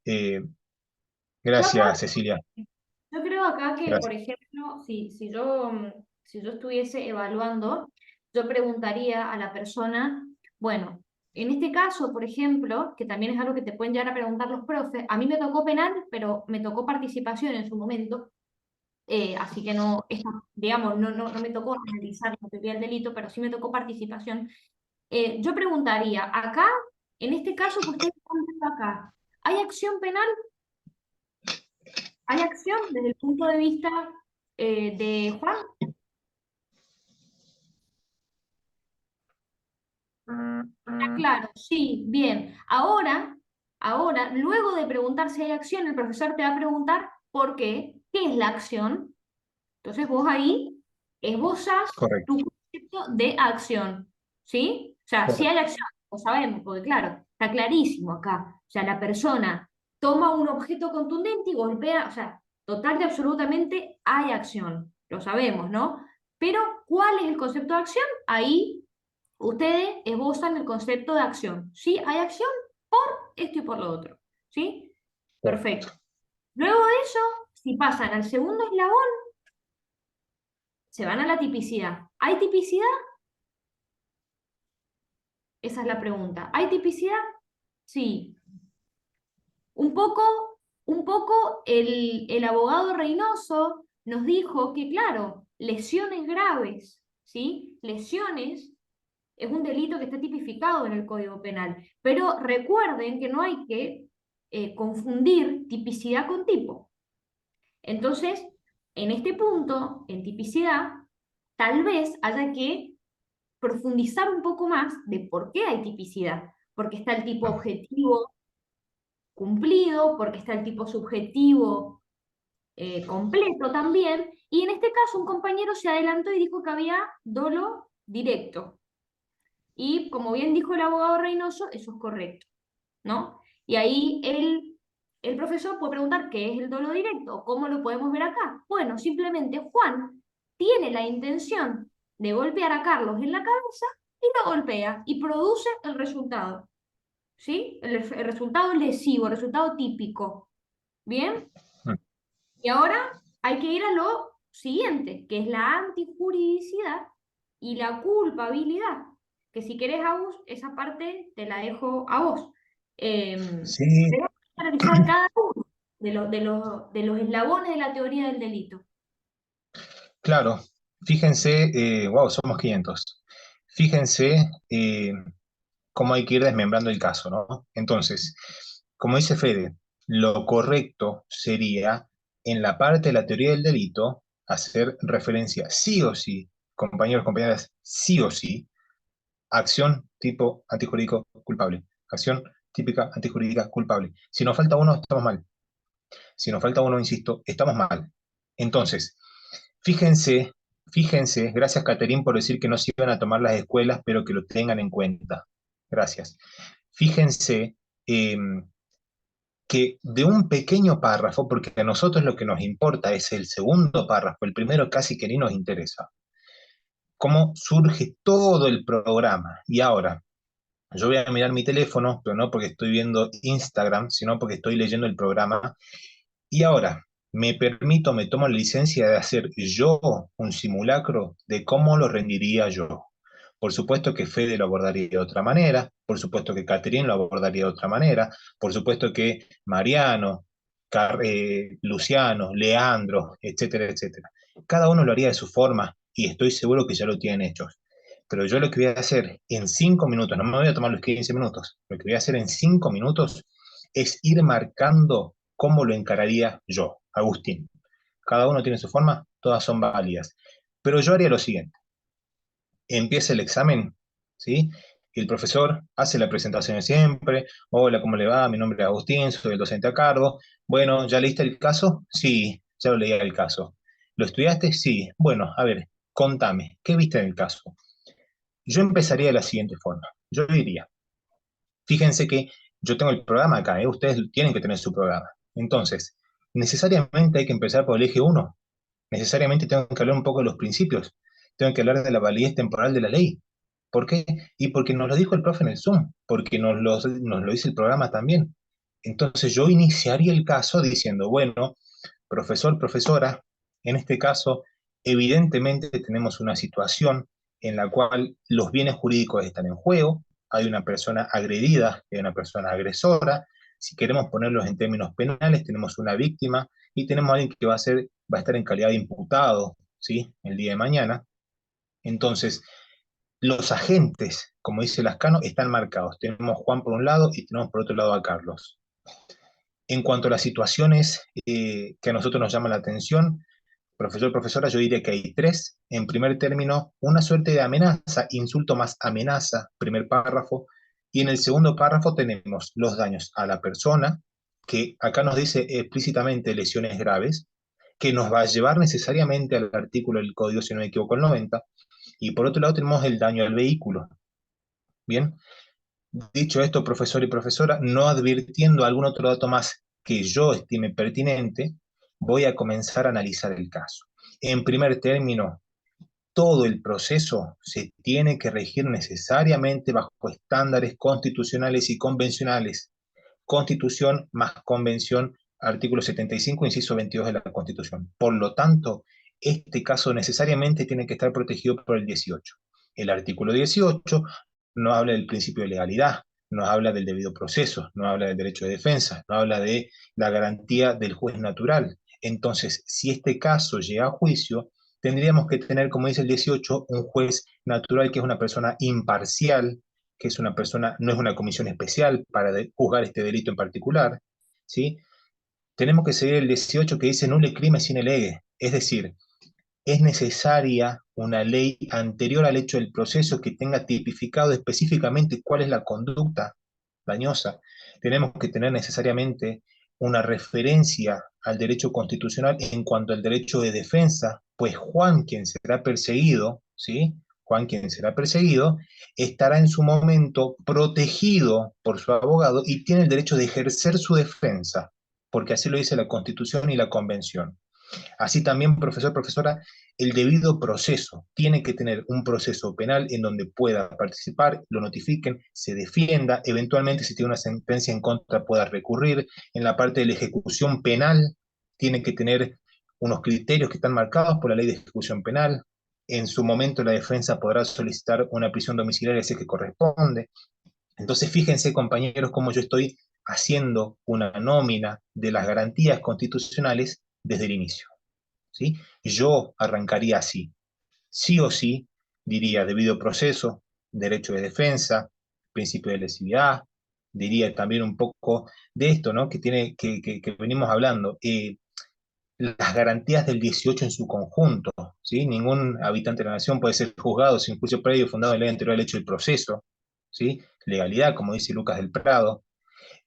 Eh, Yo acá gracias, Cecilia. Yo creo acá que, por Gracias. ejemplo, si yo estuviese evaluando, yo preguntaría a la persona, bueno, en este caso, por ejemplo, que también es algo que te pueden llegar a preguntar los profes, a mí me tocó penal, pero me tocó participación en su momento, así que no, digamos, no me tocó analizar la teoría del delito, pero sí me tocó participación. Yo preguntaría, acá, en este caso que ustedes están viendo acá, ¿hay acción penal? ¿Hay acción desde el punto de vista de Juan? Está claro, sí, bien. Luego de preguntar si hay acción, el profesor te va a preguntar por qué, qué es la acción. Entonces vos ahí esbozás tu Correcto, concepto de acción, ¿sí? O sea, si hay correcto, acción, lo sabemos, porque claro, está clarísimo acá. O sea, la persona toma un objeto contundente y golpea, o sea, total y absolutamente hay acción, lo sabemos, ¿no? Pero, ¿cuál es el concepto de acción? Ahí ustedes esbozan el concepto de acción. ¿Sí? Hay acción por esto y por lo otro, ¿sí? correcto. Perfecto. Luego de eso, si pasan al segundo eslabón, se van a la tipicidad. ¿Hay tipicidad? Esa es la pregunta. ¿Hay tipicidad? Sí. Un poco, un poco el abogado Reynoso nos dijo que, claro, lesiones graves, ¿sí? Lesiones es un delito que está tipificado en el Código Penal. Pero recuerden que no hay que confundir tipicidad con tipo. Entonces, en este punto, en tipicidad, tal vez haya que profundizar un poco más de por qué hay tipicidad. Porque está el tipo objetivo cumplido, porque está el tipo subjetivo completo también. Y en este caso, un compañero se adelantó y dijo que había dolo directo. Y como bien dijo el abogado Reynoso, eso es correcto, ¿no? Y ahí el profesor puede preguntar qué es el dolo directo, cómo lo podemos ver acá. Bueno, simplemente Juan tiene la intención de golpear a Carlos en la cabeza y lo golpea y produce el resultado, ¿sí? El resultado lesivo, el resultado típico. ¿Bien? Mm. Y ahora hay que ir a lo siguiente, que es la antijuridicidad y la culpabilidad. Que si querés, Agus, esa parte te la dejo a vos. Sí, Tenemos que analizar cada uno de los eslabones de la teoría del delito. claro. Fíjense, wow, somos 500. Fíjense cómo hay que ir desmembrando el caso, ¿no? Entonces, como dice Fede, lo correcto sería, en la parte de la teoría del delito, hacer referencia sí o sí, compañeros, compañeras, sí o sí, acción tipo antijurídico culpable. Acción típica antijurídica culpable. Si nos falta uno, estamos mal. Si nos falta uno, insisto, estamos mal. Entonces, fíjense, fíjense, gracias Caterín por decir que no se iban a tomar las escuelas, pero que lo tengan en cuenta. Gracias. Fíjense eh, que de un pequeño párrafo, porque a nosotros lo que nos importa es el segundo párrafo, el primero casi que ni nos interesa, cómo surge todo el programa. Y ahora, Yo voy a mirar mi teléfono, pero no porque estoy viendo Instagram, sino porque estoy leyendo el programa. Y ahora, me permito, me tomo la licencia de hacer yo un simulacro de cómo lo rendiría yo. Por supuesto que Fede lo abordaría de otra manera, por supuesto que Catherine lo abordaría de otra manera, por supuesto que Mariano, Luciano, Leandro, etcétera, etcétera. Cada uno lo haría de su forma y estoy seguro que ya lo tienen hecho. Pero yo lo que voy a hacer en 5 minutos, no me voy a tomar los 15 minutos, lo que voy a hacer en 5 minutos es ir marcando cómo lo encararía yo, Agustín. Cada uno tiene su forma, todas son válidas. Pero yo haría lo siguiente: empieza el examen, ¿sí? Y el profesor hace la presentación de siempre. Hola, ¿cómo le va? Mi nombre es Agustín, soy el docente a cargo. Bueno, ¿ya leíste el caso? Sí, ya lo leí el caso. ¿Lo estudiaste? Sí. Bueno, a ver, contame, ¿qué viste en el caso? Yo empezaría de la siguiente forma. Yo diría, fíjense que yo tengo el programa acá, ¿eh? Ustedes tienen que tener su programa. Entonces, necesariamente hay que empezar por el eje uno. Necesariamente tengo que hablar un poco de los principios. Tengo que hablar de la validez temporal de la ley. ¿Por qué? Y porque nos lo dijo el profe en el Zoom, porque nos lo dice el programa también. Entonces yo iniciaría el caso diciendo, bueno, profesor, profesora, en este caso, evidentemente tenemos una situación en la cual los bienes jurídicos están en juego, hay una persona agredida, hay una persona agresora, si queremos ponerlos en términos penales, tenemos una víctima y tenemos a alguien que va a estar en calidad de imputado, ¿sí? El día de mañana. Entonces, los agentes, como dice Lascano, están marcados. Tenemos a Juan por un lado y tenemos por otro lado a Carlos. En cuanto a las situaciones que a nosotros nos llaman la atención, profesor, profesora, yo diría que hay tres. En primer término, una suerte de amenaza, insulto más amenaza, primer párrafo. Y en el segundo párrafo tenemos los daños a la persona, que acá nos dice explícitamente lesiones graves, que nos va a llevar necesariamente al artículo del código, si no me equivoco, el 90. Y por otro lado tenemos el daño al vehículo. Bien, dicho esto, profesor y profesora, no advirtiendo algún otro dato más que yo estime pertinente, voy a comenzar a analizar el caso. En primer término, todo el proceso se tiene que regir necesariamente bajo estándares constitucionales y convencionales. Constitución más convención, artículo 75, inciso 22 de la Constitución. Por lo tanto, este caso necesariamente tiene que estar protegido por el 18. El artículo 18 no habla del principio de legalidad, no habla del debido proceso, no habla del derecho de defensa, no habla de la garantía del juez natural. Entonces, si este caso llega a juicio, tendríamos que tener, como dice el 18, un juez natural que es una persona imparcial, que es una persona, no es una comisión especial para juzgar este delito en particular, ¿sí? Tenemos que seguir el 18 que dice nulle crime sine lege, es decir, es necesaria una ley anterior al hecho del proceso que tenga tipificado específicamente cuál es la conducta dañosa. Tenemos que tener necesariamente una referencia al derecho constitucional en cuanto al derecho de defensa, pues Juan, quien será perseguido, ¿sí? Juan, quien será perseguido, estará en su momento protegido por su abogado y tiene el derecho de ejercer su defensa, porque así lo dice la Constitución y la Convención. Así también, profesor, profesora, el debido proceso. Tiene que tener un proceso penal en donde pueda participar, lo notifiquen, se defienda, eventualmente si tiene una sentencia en contra pueda recurrir. En la parte de la ejecución penal, tiene que tener unos criterios que están marcados por la ley de ejecución penal. En su momento la defensa podrá solicitar una prisión domiciliaria si es que corresponde. Entonces, fíjense, compañeros, cómo yo estoy haciendo una nómina de las garantías constitucionales desde el inicio. ¿Sí? Yo arrancaría así. Sí o sí, diría debido proceso, derecho de defensa, principio de lesividad, diría también un poco de esto, ¿no? Que venimos hablando. Las garantías del 18 en su conjunto, ¿sí? Ningún habitante de la nación puede ser juzgado sin juicio previo fundado en ley anterior al hecho del proceso, ¿sí? Legalidad, como dice Lucas del Prado.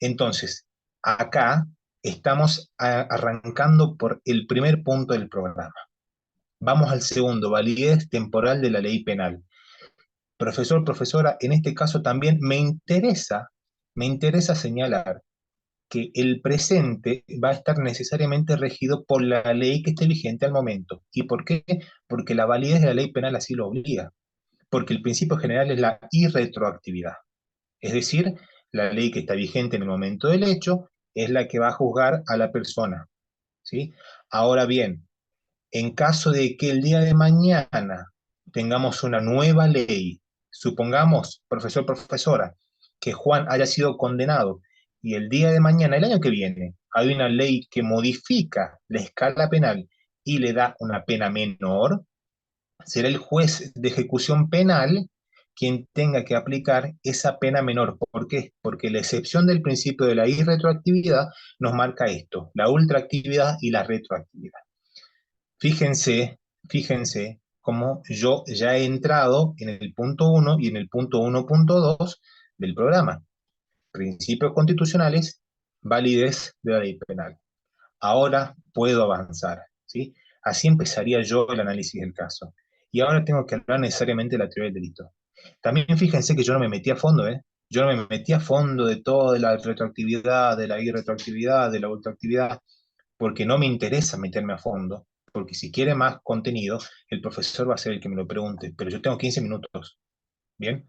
Entonces, acá estamos arrancando por el primer punto del programa. Vamos al segundo, validez temporal de la ley penal. Profesor, profesora, en este caso también me interesa señalar que el presente va a estar necesariamente regido por la ley que esté vigente al momento. ¿Y por qué? Porque la validez de la ley penal así lo obliga, porque el principio general es la irretroactividad. Es decir, la ley que está vigente en el momento del hecho es la que va a juzgar a la persona, ¿sí? Ahora bien, en caso de que el día de mañana tengamos una nueva ley, supongamos, profesor, profesora, que Juan haya sido condenado y el día de mañana, el año que viene, hay una ley que modifica la escala penal y le da una pena menor, será el juez de ejecución penal quien tenga que aplicar esa pena menor. ¿Por qué? Porque la excepción del principio de la irretroactividad nos marca esto, la ultraactividad y la retroactividad. Fíjense, fíjense cómo yo ya he entrado en el punto 1 y en el punto 1.2 del programa. Principios constitucionales, validez de la ley penal. Ahora puedo avanzar, ¿sí? Así empezaría yo el análisis del caso. Y ahora tengo que hablar necesariamente de la teoría del delito. También fíjense que yo no me metí a fondo, ¿eh? Yo no me metí a fondo de todo, de la retroactividad, de la irretroactividad, de la ultraactividad, porque no me interesa meterme a fondo, porque si quiere más contenido, el profesor va a ser el que me lo pregunte, pero yo tengo 15 minutos, ¿bien?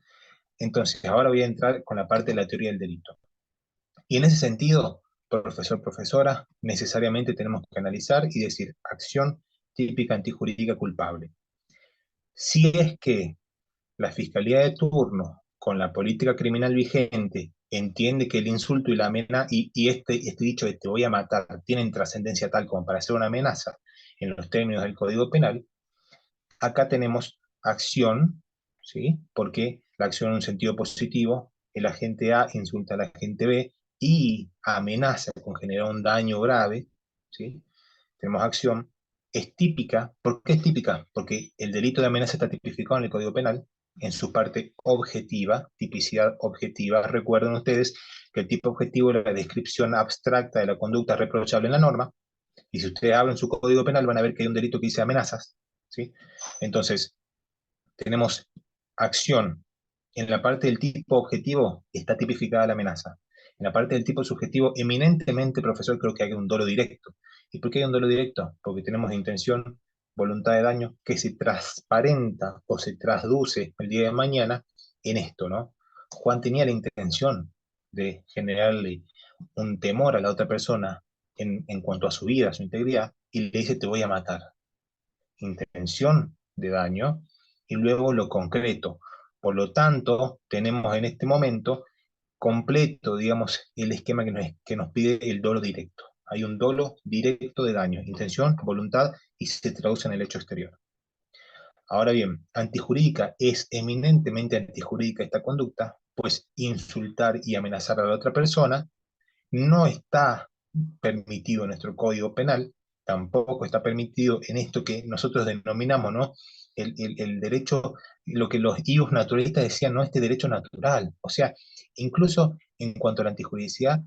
Entonces, ahora voy a entrar con la parte de la teoría del delito. Y en ese sentido, profesor, profesora, necesariamente tenemos que analizar y decir acción típica antijurídica culpable. Si es que la Fiscalía de turno, con la política criminal vigente, entiende que el insulto y la amenaza, y este dicho de te voy a matar, tienen trascendencia tal como para ser una amenaza en los términos del Código Penal, acá tenemos acción, ¿sí? Porque la acción en un sentido positivo, el agente A insulta al agente B y amenaza con generar un daño grave, ¿sí? Tenemos acción, es típica. ¿Por qué es típica? Porque el delito de amenaza está tipificado en el Código Penal, en su parte objetiva, tipicidad objetiva. Recuerden ustedes que el tipo objetivo es la descripción abstracta de la conducta reprochable en la norma, y si ustedes abren su Código Penal van a ver que hay un delito que dice amenazas, ¿sí? Entonces, tenemos acción. En la parte del tipo objetivo está tipificada la amenaza. En la parte del tipo subjetivo, eminentemente, profesor, creo que hay un dolo directo. ¿Y por qué hay un dolo directo? Porque tenemos intención, voluntad de daño, que se transparenta o se traduce el día de mañana en esto, ¿no? Juan tenía la intención de generarle un temor a la otra persona en cuanto a su vida, a su integridad, y le dice, te voy a matar. Intención de daño y luego lo concreto. Por lo tanto, tenemos en este momento completo, digamos, el esquema que nos pide el dolo directo. Hay un dolo directo de daño, intención, voluntad, y se traduce en el hecho exterior. Ahora bien, antijurídica es eminentemente antijurídica esta conducta, pues insultar y amenazar a la otra persona no está permitido en nuestro Código Penal, tampoco está permitido en esto que nosotros denominamos, ¿no? El derecho, lo que los ius naturalistas decían, no, este derecho natural. O sea, incluso en cuanto a la antijuridicidad,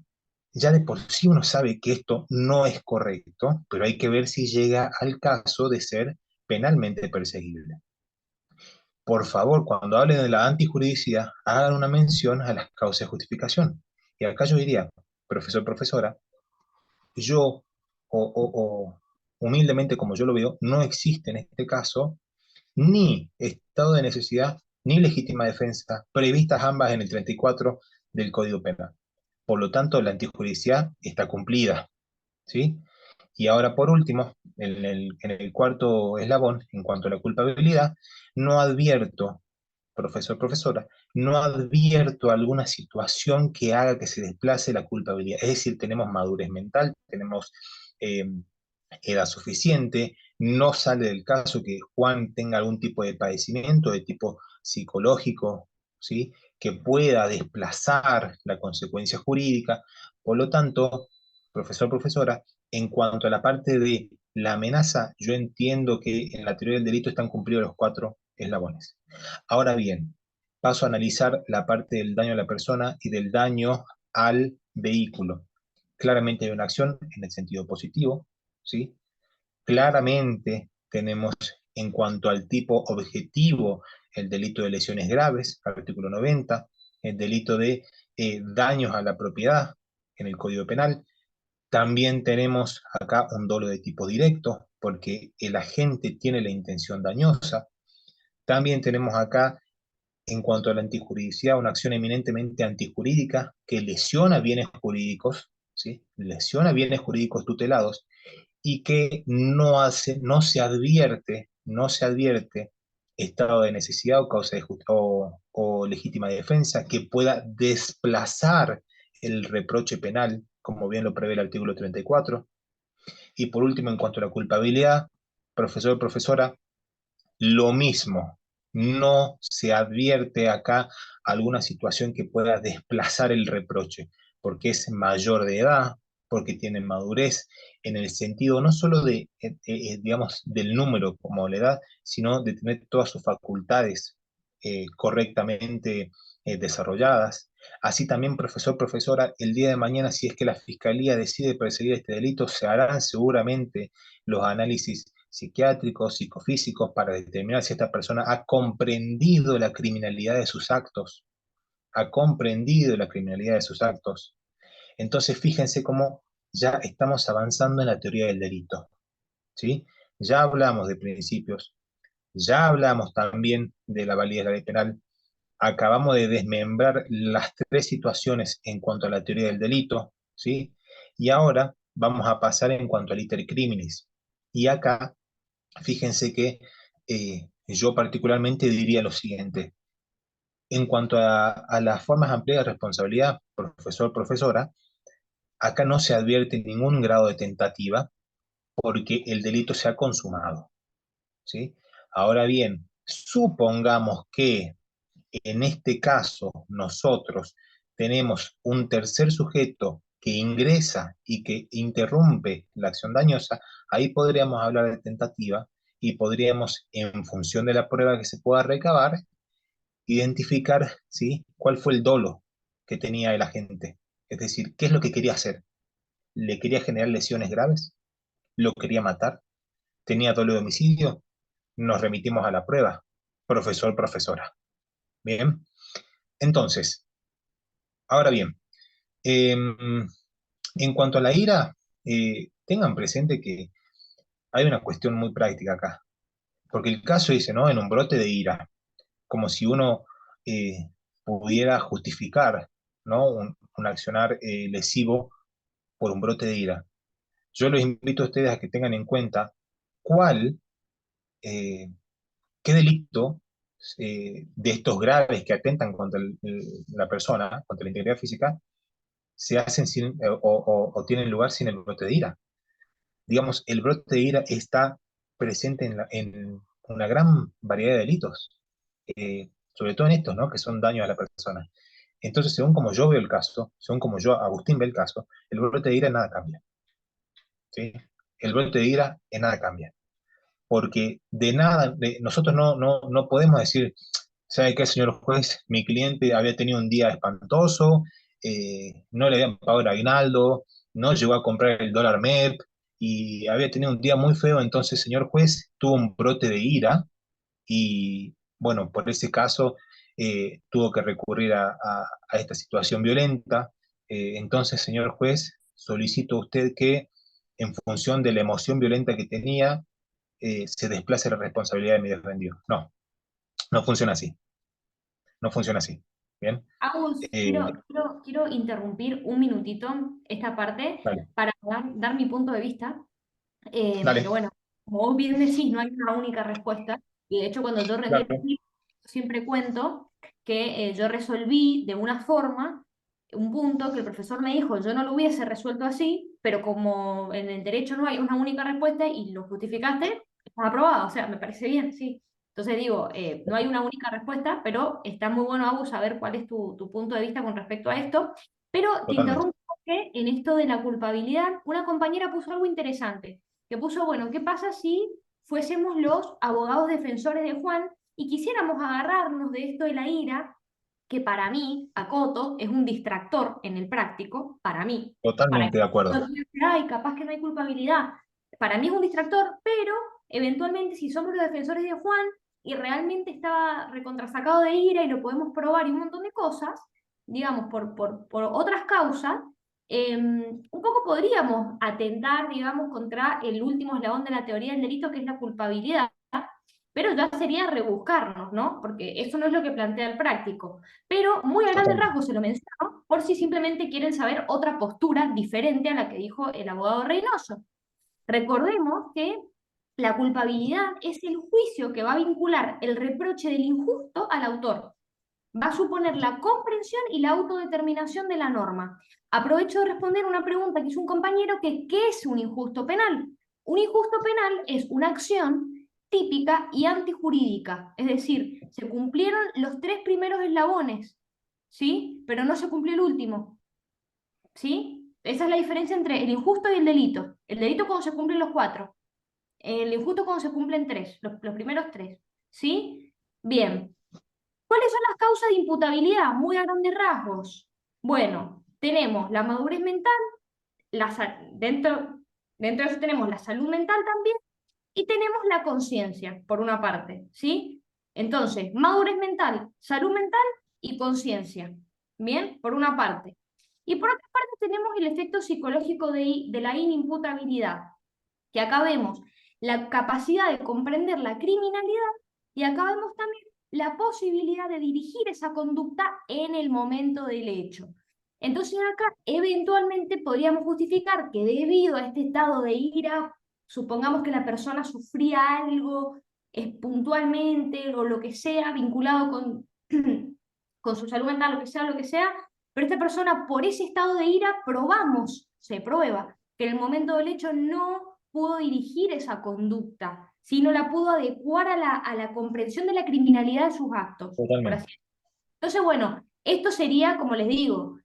ya de por sí uno sabe que esto no es correcto, pero hay que ver si llega al caso de ser penalmente perseguible. Por favor, cuando hablen de la antijuridicidad, hagan una mención a las causas de justificación. Y acá yo diría, profesor, profesora, yo, o humildemente como yo lo veo, no existe en este caso ni estado de necesidad ni legítima defensa, previstas ambas en el 34 del Código Penal. Por lo tanto, la antijuridicidad está cumplida, ¿sí? Y ahora, por último, en el cuarto eslabón, en cuanto a la culpabilidad, no advierto, profesor, profesora, no advierto alguna situación que haga que se desplace la culpabilidad. Es decir, tenemos madurez mental, tenemos eh, edad suficiente, no sale del caso que Juan tenga algún tipo de padecimiento de tipo psicológico, ¿sí? Que pueda desplazar la consecuencia jurídica. Por lo tanto, profesor, profesora, en cuanto a la parte de la amenaza, yo entiendo que en la teoría del delito están cumplidos los cuatro eslabones. Ahora bien, paso a analizar la parte del daño a la persona y del daño al vehículo. Claramente hay una acción en el sentido positivo, ¿sí? Claramente tenemos en cuanto al tipo objetivo el delito de lesiones graves, artículo 90, el delito de daños a la propiedad en el Código Penal. También tenemos acá un dolo de tipo directo, porque el agente tiene la intención dañosa. También tenemos acá En cuanto a la antijuridicidad, una acción eminentemente antijurídica que lesiona bienes jurídicos, ¿sí? Lesiona bienes jurídicos tutelados y que no se advierte estado de necesidad o causa de o legítima defensa que pueda desplazar el reproche penal, como bien lo prevé el artículo 34. Y por último, en cuanto a la culpabilidad, profesor, profesora, lo mismo, no se advierte acá alguna situación que pueda desplazar el reproche, porque es mayor de edad, porque tiene madurez, en el sentido no solo digamos, del número como la edad, sino de tener todas sus facultades correctamente desarrolladas. Así también, profesor, profesora, el día de mañana, si es que la Fiscalía decide perseguir este delito, se harán seguramente los análisis psiquiátricos, psicofísicos, para determinar si esta persona ha comprendido la criminalidad de sus actos, ha comprendido la criminalidad de sus actos. Entonces, fíjense cómo ya estamos avanzando en la teoría del delito, ¿sí? Ya hablamos de principios, ya hablamos también de la validez de la ley penal, acabamos de desmembrar las tres situaciones en cuanto a la teoría del delito, ¿sí? Y ahora vamos a pasar en cuanto al iter criminis. Y acá fíjense que yo particularmente diría lo siguiente. En cuanto a las formas amplias de responsabilidad, profesor, profesora, acá no se advierte ningún grado de tentativa porque el delito se ha consumado, ¿sí? Ahora bien, supongamos que en este caso nosotros tenemos un tercer sujeto que ingresa y que interrumpe la acción dañosa, ahí podríamos hablar de tentativa y podríamos, en función de la prueba que se pueda recabar, identificar, ¿sí?, cuál fue el dolo que tenía el agente. Es decir, ¿qué es lo que quería hacer? ¿Le quería generar lesiones graves? ¿Lo quería matar? ¿Tenía dolo de homicidio? Nos remitimos a la prueba. Profesor, profesora. Bien. Entonces, ahora bien, en cuanto a la ira, tengan presente que hay una cuestión muy práctica acá, porque el caso dice, ¿no? En un brote de ira, como si uno pudiera justificar, ¿no? Un accionar lesivo por un brote de ira. Yo los invito a ustedes a que tengan en cuenta cuál, eh, qué delito de estos graves que atentan contra la persona, contra la integridad física, se hacen sin, o tienen lugar sin el brote de ira. Digamos, el brote de ira está presente en una gran variedad de delitos, sobre todo en estos, ¿no?, que son daños a la persona. Entonces, según como yo veo el caso, según como yo, Agustín, ve el caso, el brote de ira en nada cambia, ¿sí? El brote de ira en nada cambia, porque de nada, nosotros no podemos decir, ¿sabe qué, señor juez? Mi cliente había tenido un día espantoso, no le habían pagado el aguinaldo, no llegó a comprar el dólar MEP y había tenido un día muy feo, entonces, señor juez, tuvo un brote de ira y, bueno, por ese caso tuvo que recurrir a esta situación violenta. Entonces, señor juez, solicito a usted que, en función de la emoción violenta que tenía, se desplace la responsabilidad de mi defendido. No, no funciona así. No funciona así. ¿Bien? Agus, Eh, quiero interrumpir un minutito esta parte dale, para dar mi punto de vista, porque dale, bueno, como vos bien decís, no hay una única respuesta, y de hecho cuando yo rendí el claro, examen, siempre cuento que yo resolví de una forma un punto que el profesor me dijo, yo no lo hubiese resuelto así, pero como en el derecho no hay una única respuesta y lo justificaste, estás aprobado, o sea, me parece bien, sí. Entonces digo, no hay una única respuesta, pero está muy bueno, Agus, saber cuál es tu punto de vista con respecto a esto. Pero te totalmente. interrumpo porque en esto de la culpabilidad, una compañera puso algo interesante, que puso, bueno, ¿qué pasa si fuésemos los abogados defensores de Juan y quisiéramos agarrarnos de esto de la ira, que para mí, acoto, es un distractor en el práctico, para Totalmente de que acuerdo. no piense, ay, capaz que no hay culpabilidad. Para mí es un distractor, pero eventualmente si somos los defensores de Juan y realmente estaba recontrasacado de ira y lo podemos probar y un montón de cosas, digamos, por otras causas, un poco podríamos atentar, digamos, contra el último eslabón de la teoría del delito, que es la culpabilidad, pero ya sería rebuscarnos, ¿no? Porque eso no es lo que plantea el práctico. Pero muy a grandes Totalmente. rasgos se lo menciono, por si simplemente quieren saber otra postura diferente a la que dijo el abogado Reynoso. Recordemos que la culpabilidad es el juicio que va a vincular el reproche del injusto al autor. Va a suponer la comprensión y la autodeterminación de la norma. Aprovecho de responder una pregunta que hizo un compañero, que ¿qué es un injusto penal? Un injusto penal es una acción típica y antijurídica, es decir, se cumplieron los tres primeros eslabones, ¿sí? Pero no se cumplió el último, ¿sí? Esa es la diferencia entre el injusto y el delito. El delito cuando se cumplen los cuatro, el injusto cuando se cumplen tres, los primeros tres, ¿sí? Bien. ¿Cuáles son las causas de imputabilidad? Muy a grandes rasgos. Bueno, tenemos la madurez mental, dentro de eso tenemos la salud mental también, y tenemos la conciencia, por una parte, ¿sí? Entonces, madurez mental, salud mental y conciencia, ¿bien? Por una parte. Y por otra parte tenemos el efecto psicológico de la inimputabilidad, que acá vemos la capacidad de comprender la criminalidad y acá vemos también la posibilidad de dirigir esa conducta en el momento del hecho. Entonces acá eventualmente podríamos justificar que debido a este estado de ira, supongamos que la persona sufría algo puntualmente o lo que sea vinculado con su salud mental, lo que sea, pero esta persona por ese estado de ira se prueba que en el momento del hecho no pudo dirigir esa conducta, sino la pudo adecuar a la comprensión de la criminalidad de sus actos, por así Totalmente. decirlo. Entonces, bueno, esto sería, como les digo,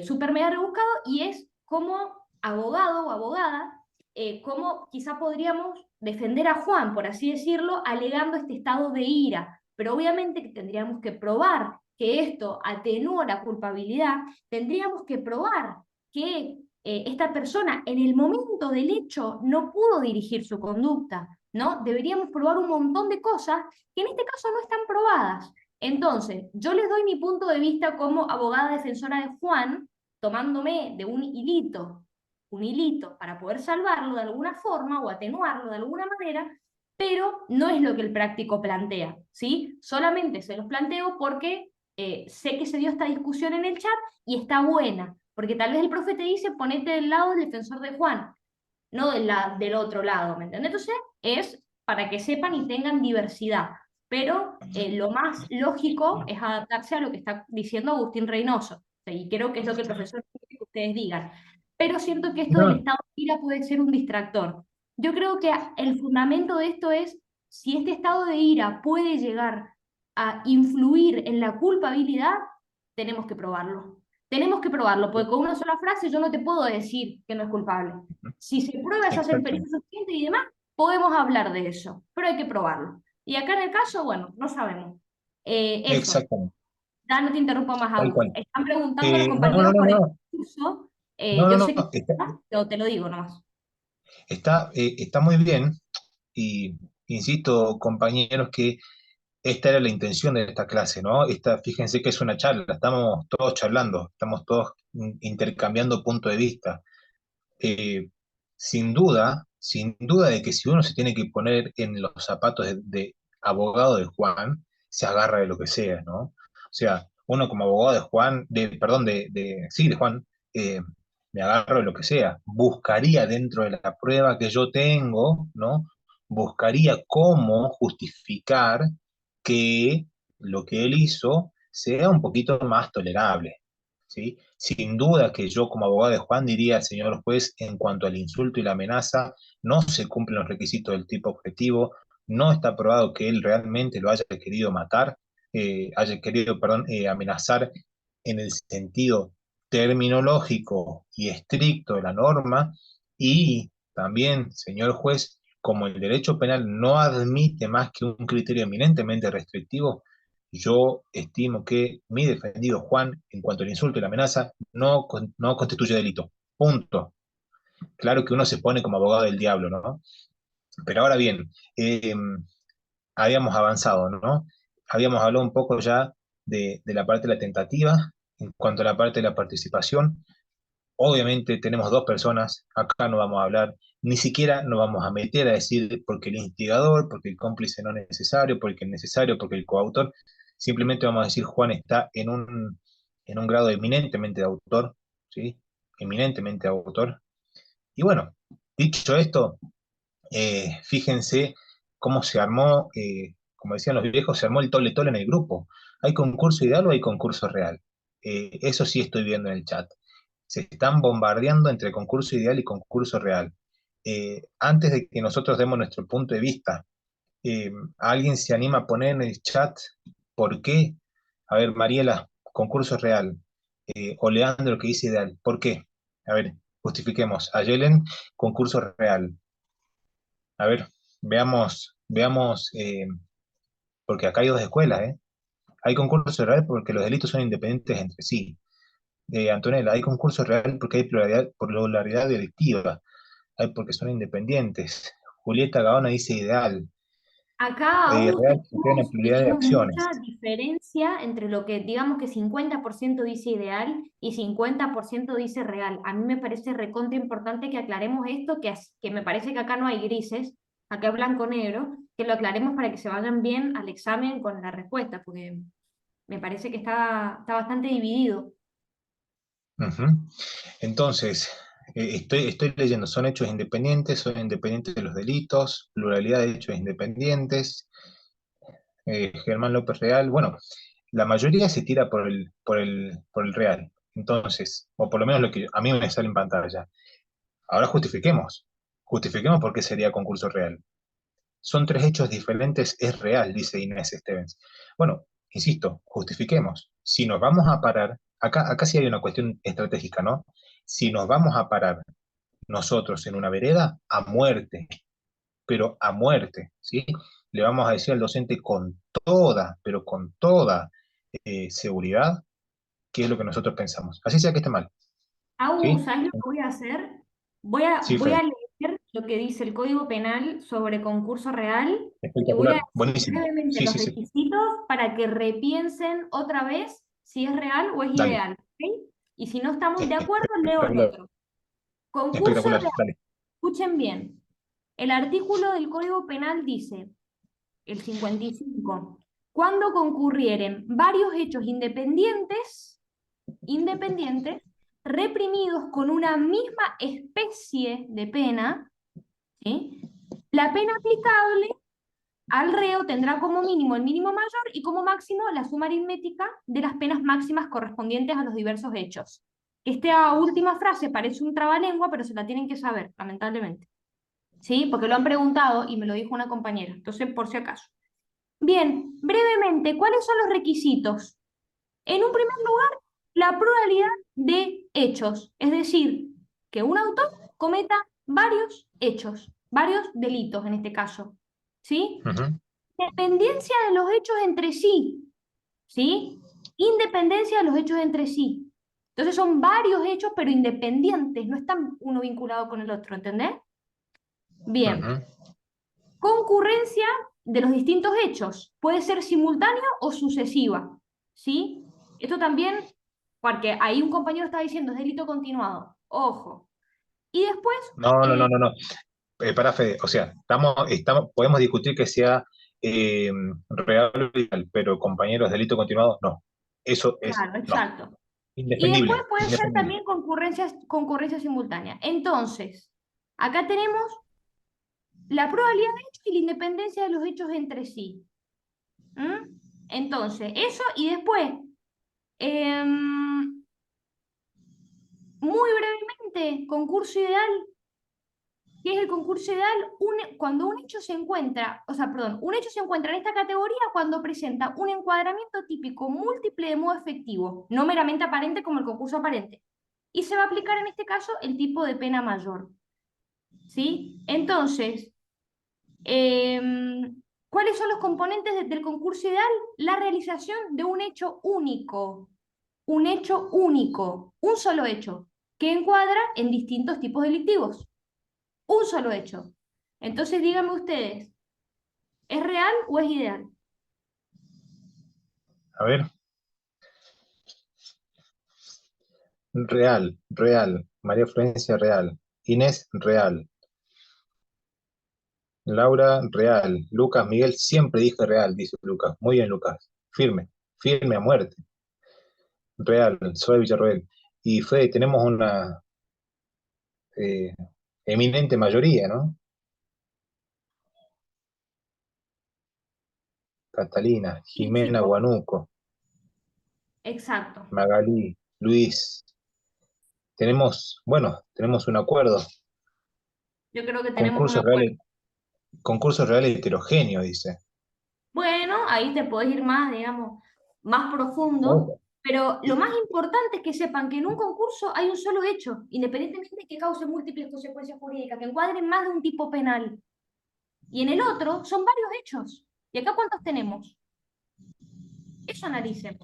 súper mega rebuscado y es como abogado o abogada, cómo quizá podríamos defender a Juan, por así decirlo, alegando este estado de ira. Pero obviamente que tendríamos que probar que esto atenúa la culpabilidad, tendríamos que probar que esta persona en el momento del hecho no pudo dirigir su conducta, ¿no? Deberíamos probar un montón de cosas que en este caso no están probadas. Entonces, yo les doy mi punto de vista como abogada defensora de Juan, tomándome de un hilito para poder salvarlo de alguna forma o atenuarlo de alguna manera, pero no es lo que el práctico plantea, ¿sí? Solamente se los planteo porque sé que se dio esta discusión en el chat y está buena, porque tal vez el profe te dice ponete del lado del defensor de Juan, no del otro lado, ¿me entiendes? Entonces, es para que sepan y tengan diversidad, pero lo más lógico es adaptarse a lo que está diciendo Agustín Reynoso, o sea, y creo que es lo que el profesor quiere que ustedes digan. Pero siento que esto del No, estado de ira puede ser un distractor. Yo creo que el fundamento de esto es si este estado de ira puede llegar a influir en la culpabilidad, tenemos que probarlo. Tenemos que probarlo, porque con una sola frase yo no te puedo decir que no es culpable. Si se prueba, se hacen exactamente. pericias suficientes y demás, podemos hablar de eso, pero hay que probarlo. Y acá en el caso, bueno, no sabemos. Eso, Exactamente. ya no te interrumpo más, Tal Agus. cual. Están preguntando los No, no, compañeros no, por el no. curso. No, no, Yo no. sé que pero te lo digo nomás. Está muy bien. Y insisto, compañeros, que esta era la intención de esta clase, ¿no? Fíjense que es una charla, estamos todos charlando, estamos todos intercambiando punto de vista. Eh, sin duda de que si uno se tiene que poner en los zapatos de abogado de Juan, se agarra de lo que sea, ¿no? O sea, uno como abogado de Juan, perdón, sí, de Juan, eh, me agarro de lo que sea. Buscaría dentro de la prueba que yo tengo, ¿no? Buscaría cómo justificar que lo que él hizo sea un poquito más tolerable, ¿sí? Sin duda que yo como abogado de Juan diría, señor juez, en cuanto al insulto y la amenaza, no se cumplen los requisitos del tipo objetivo, no está probado que él realmente lo haya querido matar, haya querido, perdón, amenazar en el sentido terminológico y estricto de la norma, y también, señor juez, como el derecho penal no admite más que un criterio eminentemente restrictivo, yo estimo que mi defendido Juan, en cuanto al insulto y la amenaza, no constituye delito. Punto. Claro que uno se pone como abogado del diablo, ¿no? Pero ahora bien, habíamos avanzado, ¿no? Habíamos hablado un poco ya de la parte de la tentativa, en cuanto a la parte de la participación. Obviamente tenemos dos personas, acá no vamos a hablar Ni siquiera nos vamos a meter a decir porque el instigador, porque el cómplice no es necesario, porque el necesario, porque el coautor. Simplemente vamos a decir Juan está en un grado eminentemente de autor, ¿sí? Eminentemente autor. Y bueno, dicho esto, fíjense cómo se armó, como decían los viejos, se armó el tole tole en el grupo. ¿Hay concurso ideal o hay concurso real? Eso sí estoy viendo en el chat. Se están bombardeando entre concurso ideal y concurso real. Antes de que nosotros demos nuestro punto de vista, ¿alguien se anima a poner en el chat por qué? A ver, Mariela, concurso real. O Leandro que dice ideal. ¿Por qué? A ver, justifiquemos. A Yelen, concurso real. A ver, veamos, porque acá hay dos escuelas, ¿eh? Hay concurso real porque los delitos son independientes entre sí. Antonella, hay concurso real porque hay pluralidad delictiva. Hay porque son independientes. Julieta Gaona dice ideal. Acá aún Real porque hay una pluralidad de tenemos acciones. mucha diferencia entre lo que digamos que 50% dice ideal y 50% dice real. A mí me parece recontra importante que aclaremos esto, que me parece que acá no hay grises, acá es blanco-negro, que lo aclaremos para que se vayan bien al examen con la respuesta, porque me parece que está bastante dividido. Ujú. Entonces, estoy leyendo, son independientes de los delitos, pluralidad de hechos independientes, Germán López Real, bueno, la mayoría se tira por el real. Entonces, o por lo menos lo que a mí me sale en pantalla. Ahora justifiquemos por qué sería concurso real. Son tres hechos diferentes, es real, dice Inés Stevens. Bueno, insisto, justifiquemos. Si nos vamos a parar, acá sí hay una cuestión estratégica, ¿no? Si nos vamos a parar nosotros en una vereda, a muerte, pero a muerte, ¿sí? Le vamos a decir al docente con toda, pero con toda seguridad, qué es lo que nosotros pensamos. Así sea que esté mal, ¿sí? ¿Sabes lo que voy a hacer? Voy a, Sí, voy Fede, a leer lo que dice el Código Penal sobre concurso real y voy a espectacular, decir buenísimo. brevemente Sí, los sí, sí, requisitos para que repiensen otra vez si es real o es dale, ideal, ¿ok? Y si no estamos de acuerdo, leo el espectacular, otro. Concurso espectacular, real, dale. escuchen bien. El artículo del Código Penal dice, el 55, cuando concurrieren varios hechos independientes, reprimidos con una misma especie de pena, ¿sí? La pena aplicable al reo tendrá como mínimo el mínimo mayor y como máximo la suma aritmética de las penas máximas correspondientes a los diversos hechos. Esta última frase parece un trabalengua, pero se la tienen que saber, lamentablemente. ¿Sí? Porque lo han preguntado y me lo dijo una compañera. Entonces, por si acaso. Bien, brevemente, ¿cuáles son los requisitos? En un primer lugar, la pluralidad de hechos, es decir, que un autor cometa varios hechos, varios delitos en este caso, ¿sí? Ujú. Dependencia de los hechos entre sí, ¿sí? Independencia de los hechos entre sí. Entonces son varios hechos, pero independientes, no están uno vinculado con el otro, ¿entendés? Bien. Ujú. Concurrencia de los distintos hechos. Puede ser simultánea o sucesiva, ¿sí? Esto también, porque ahí un compañero está diciendo es delito continuado. Ojo. Y después, No, no, eh, no, no, no. Para Fede, o sea, podemos discutir que sea real o ilegal, pero compañeros, delito continuado, no. Eso es, claro, no. exacto. Y después Indefendible, puede ser indefendible. también concurrencia simultánea. Entonces, acá tenemos la probabilidad de hecho y la independencia de los hechos entre sí. ¿Mm? Entonces, eso y después, em, muy brevemente, concurso ideal. ¿Qué es el concurso ideal? Cuando un hecho se encuentra, o sea, perdón, un hecho se encuentra en esta categoría cuando presenta un encuadramiento típico múltiple de modo efectivo, no meramente aparente como el concurso aparente. Y se va a aplicar en este caso el tipo de pena mayor. ¿Sí? Entonces, ¿cuáles son los componentes del concurso ideal? La realización de un hecho único, un solo hecho, que encuadra en distintos tipos delictivos. Un solo hecho. Entonces díganme ustedes, ¿es real o es ideal? A ver, real, real. María Florencia, real. Inés, real. Laura, real. Lucas, Miguel, siempre dije real, dice Lucas. Muy bien, Lucas. Firme, firme a muerte. Real, soy Villarroel. Y Fede, tenemos una eh, eminente mayoría, ¿no? Catalina, Sí, Jimena chicos, Guanuco, exacto. Magalí, Luis. Tenemos un acuerdo. Yo creo que tenemos un Concurso acuerdo. real, concurso real heterogéneo, dice. Bueno, ahí te podés ir más, digamos, más profundo, Ojo. pero lo más importante es que sepan que en un concurso hay un solo hecho, independientemente de que cause múltiples consecuencias jurídicas, que encuadren más de un tipo penal. Y en el otro son varios hechos. ¿Y acá cuántos tenemos? Eso analicen.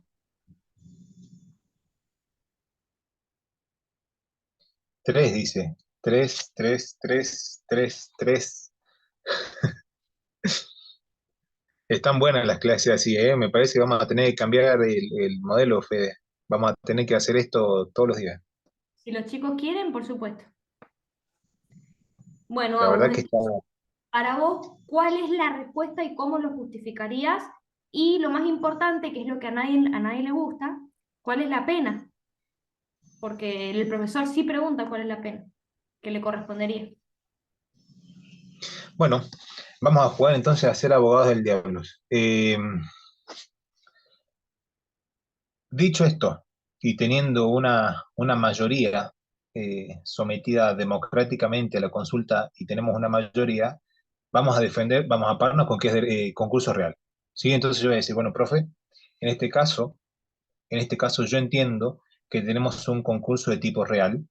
Tres, dice. Tres, tres, tres, tres, tres. Están buenas las clases así, ¿eh? Me parece que vamos a tener que cambiar el modelo, Fede. Vamos a tener que hacer esto todos los días. Si los chicos quieren, por supuesto. Bueno, La Agus, verdad que está. entonces, para vos, ¿cuál es la respuesta y cómo lo justificarías? Y lo más importante, que es lo que a nadie le gusta, ¿cuál es la pena? Porque el profesor sí pregunta cuál es la pena que le correspondería. Bueno, vamos a jugar entonces a ser abogados del diablo. Dicho esto, y teniendo una mayoría sometida democráticamente a la consulta y tenemos una mayoría, vamos a defender, vamos a pararnos con que es concurso real. ¿Sí? Entonces yo voy a decir, bueno, profe, en este caso, en este caso yo entiendo que tenemos un concurso de tipo real,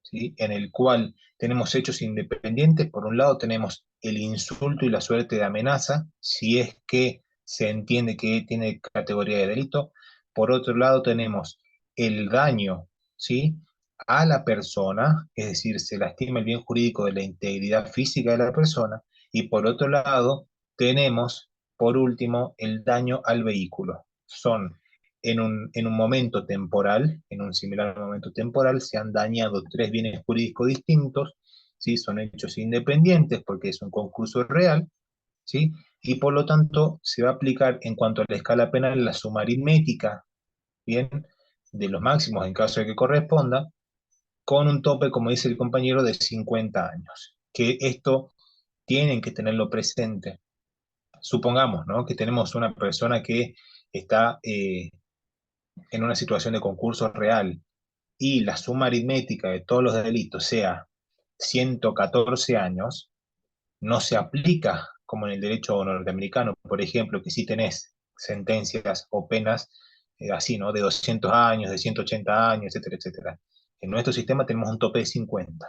¿sí? En el cual tenemos hechos independientes. Por un lado tenemos el insulto y la suerte de amenaza, si es que se entiende que tiene categoría de delito. Por otro lado tenemos el daño, ¿sí? A la persona, es decir, se lastima el bien jurídico de la integridad física de la persona. Y por otro lado tenemos, por último, el daño al vehículo. Son en un momento temporal, en un similar momento temporal, se han dañado tres bienes jurídicos distintos, ¿sí? Son hechos independientes porque es un concurso real, ¿sí? Y por lo tanto se va a aplicar en cuanto a la escala penal la suma aritmética, ¿bien? De los máximos en caso de que corresponda, con un tope, como dice el compañero, de 50 años. Que esto tienen que tenerlo presente. Supongamos, ¿no? Que tenemos una persona que está en una situación de concurso real y la suma aritmética de todos los delitos sea 114 años, no se aplica como en el derecho norteamericano, por ejemplo, que si tenés sentencias o penas así, ¿no? De 200 años, de 180 años, etcétera, etcétera. En nuestro sistema tenemos un tope de 50.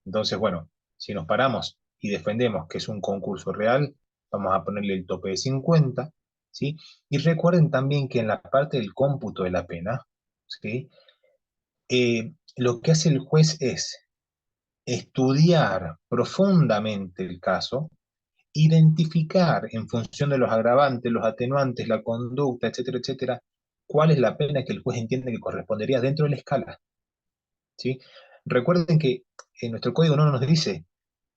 Entonces, bueno, si nos paramos y defendemos que es un concurso real, vamos a ponerle el tope de 50, ¿sí? Y recuerden también que en la parte del cómputo de la pena, ¿sí? Lo que hace el juez es estudiar profundamente el caso, identificar en función de los agravantes, los atenuantes, la conducta, etcétera, etcétera, cuál es la pena que el juez entiende que correspondería dentro de la escala, ¿sí? Recuerden que en nuestro código no nos dice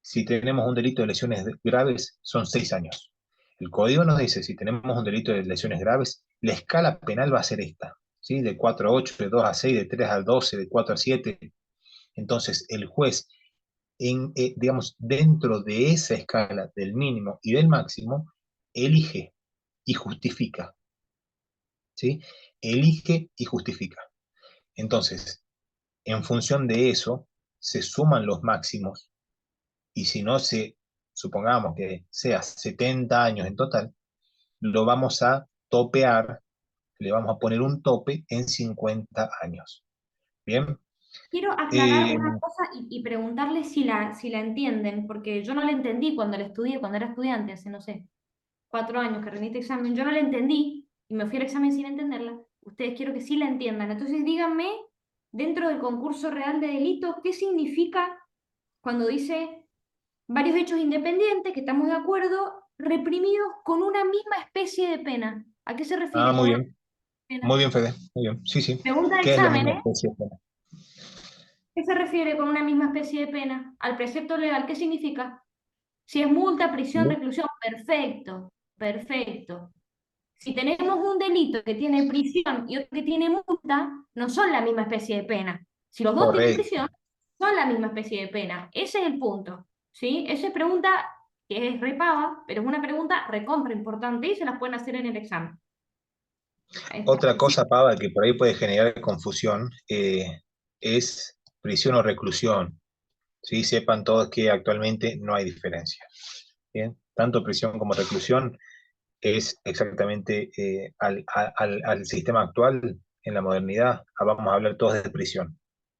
si tenemos un delito de lesiones graves son 6 años. El código nos dice si tenemos un delito de lesiones graves, la escala penal va a ser esta, ¿sí? De 4 a 8, de 2 a 6, de 3 a 12, de 4 a 7. Entonces, el juez, digamos, dentro de esa escala del mínimo y del máximo, elige y justifica, ¿sí? Elige y justifica. Entonces, en función de eso, se suman los máximos y si no se, supongamos que sea 70 años en total, lo vamos a topear, le vamos a poner un tope en 50 años. ¿Bien? Quiero aclarar Eh, una cosa y preguntarle si la entienden, porque yo no la entendí cuando la estudié, cuando era estudiante, hace, no sé, 4 años que rendí este examen, yo no la entendí y me fui al examen sin entenderla. Ustedes quiero que sí la entiendan. Entonces díganme, dentro del concurso real de delitos, ¿qué significa cuando dice varios hechos independientes, que estamos de acuerdo, reprimidos con una misma especie de pena? ¿A qué se refiere con una muy pena? bien, Fede, muy bien. Sí, sí. Pregunta de ¿Qué es la examen, misma ¿eh? especie de pena? ¿Qué se refiere con una misma especie de pena? Al precepto legal, ¿qué significa? Si es multa, prisión, ¿Sí? reclusión, perfecto, perfecto. Si tenemos un delito que tiene prisión y otro que tiene multa, no son la misma especie de pena. Si los dos tienen Correcto. prisión, son la misma especie de pena. Ese es el punto, ¿sí? Esa es pregunta que es repava, pero es una pregunta recontra importante y se las pueden hacer en el examen. Otra Sí, cosa, Pava, que por ahí puede generar confusión, es prisión o reclusión. ¿Sí? Sepan todos que actualmente no hay diferencia. Bien, tanto prisión como reclusión es exactamente al sistema actual en la modernidad. Vamos a hablar todos de prisión.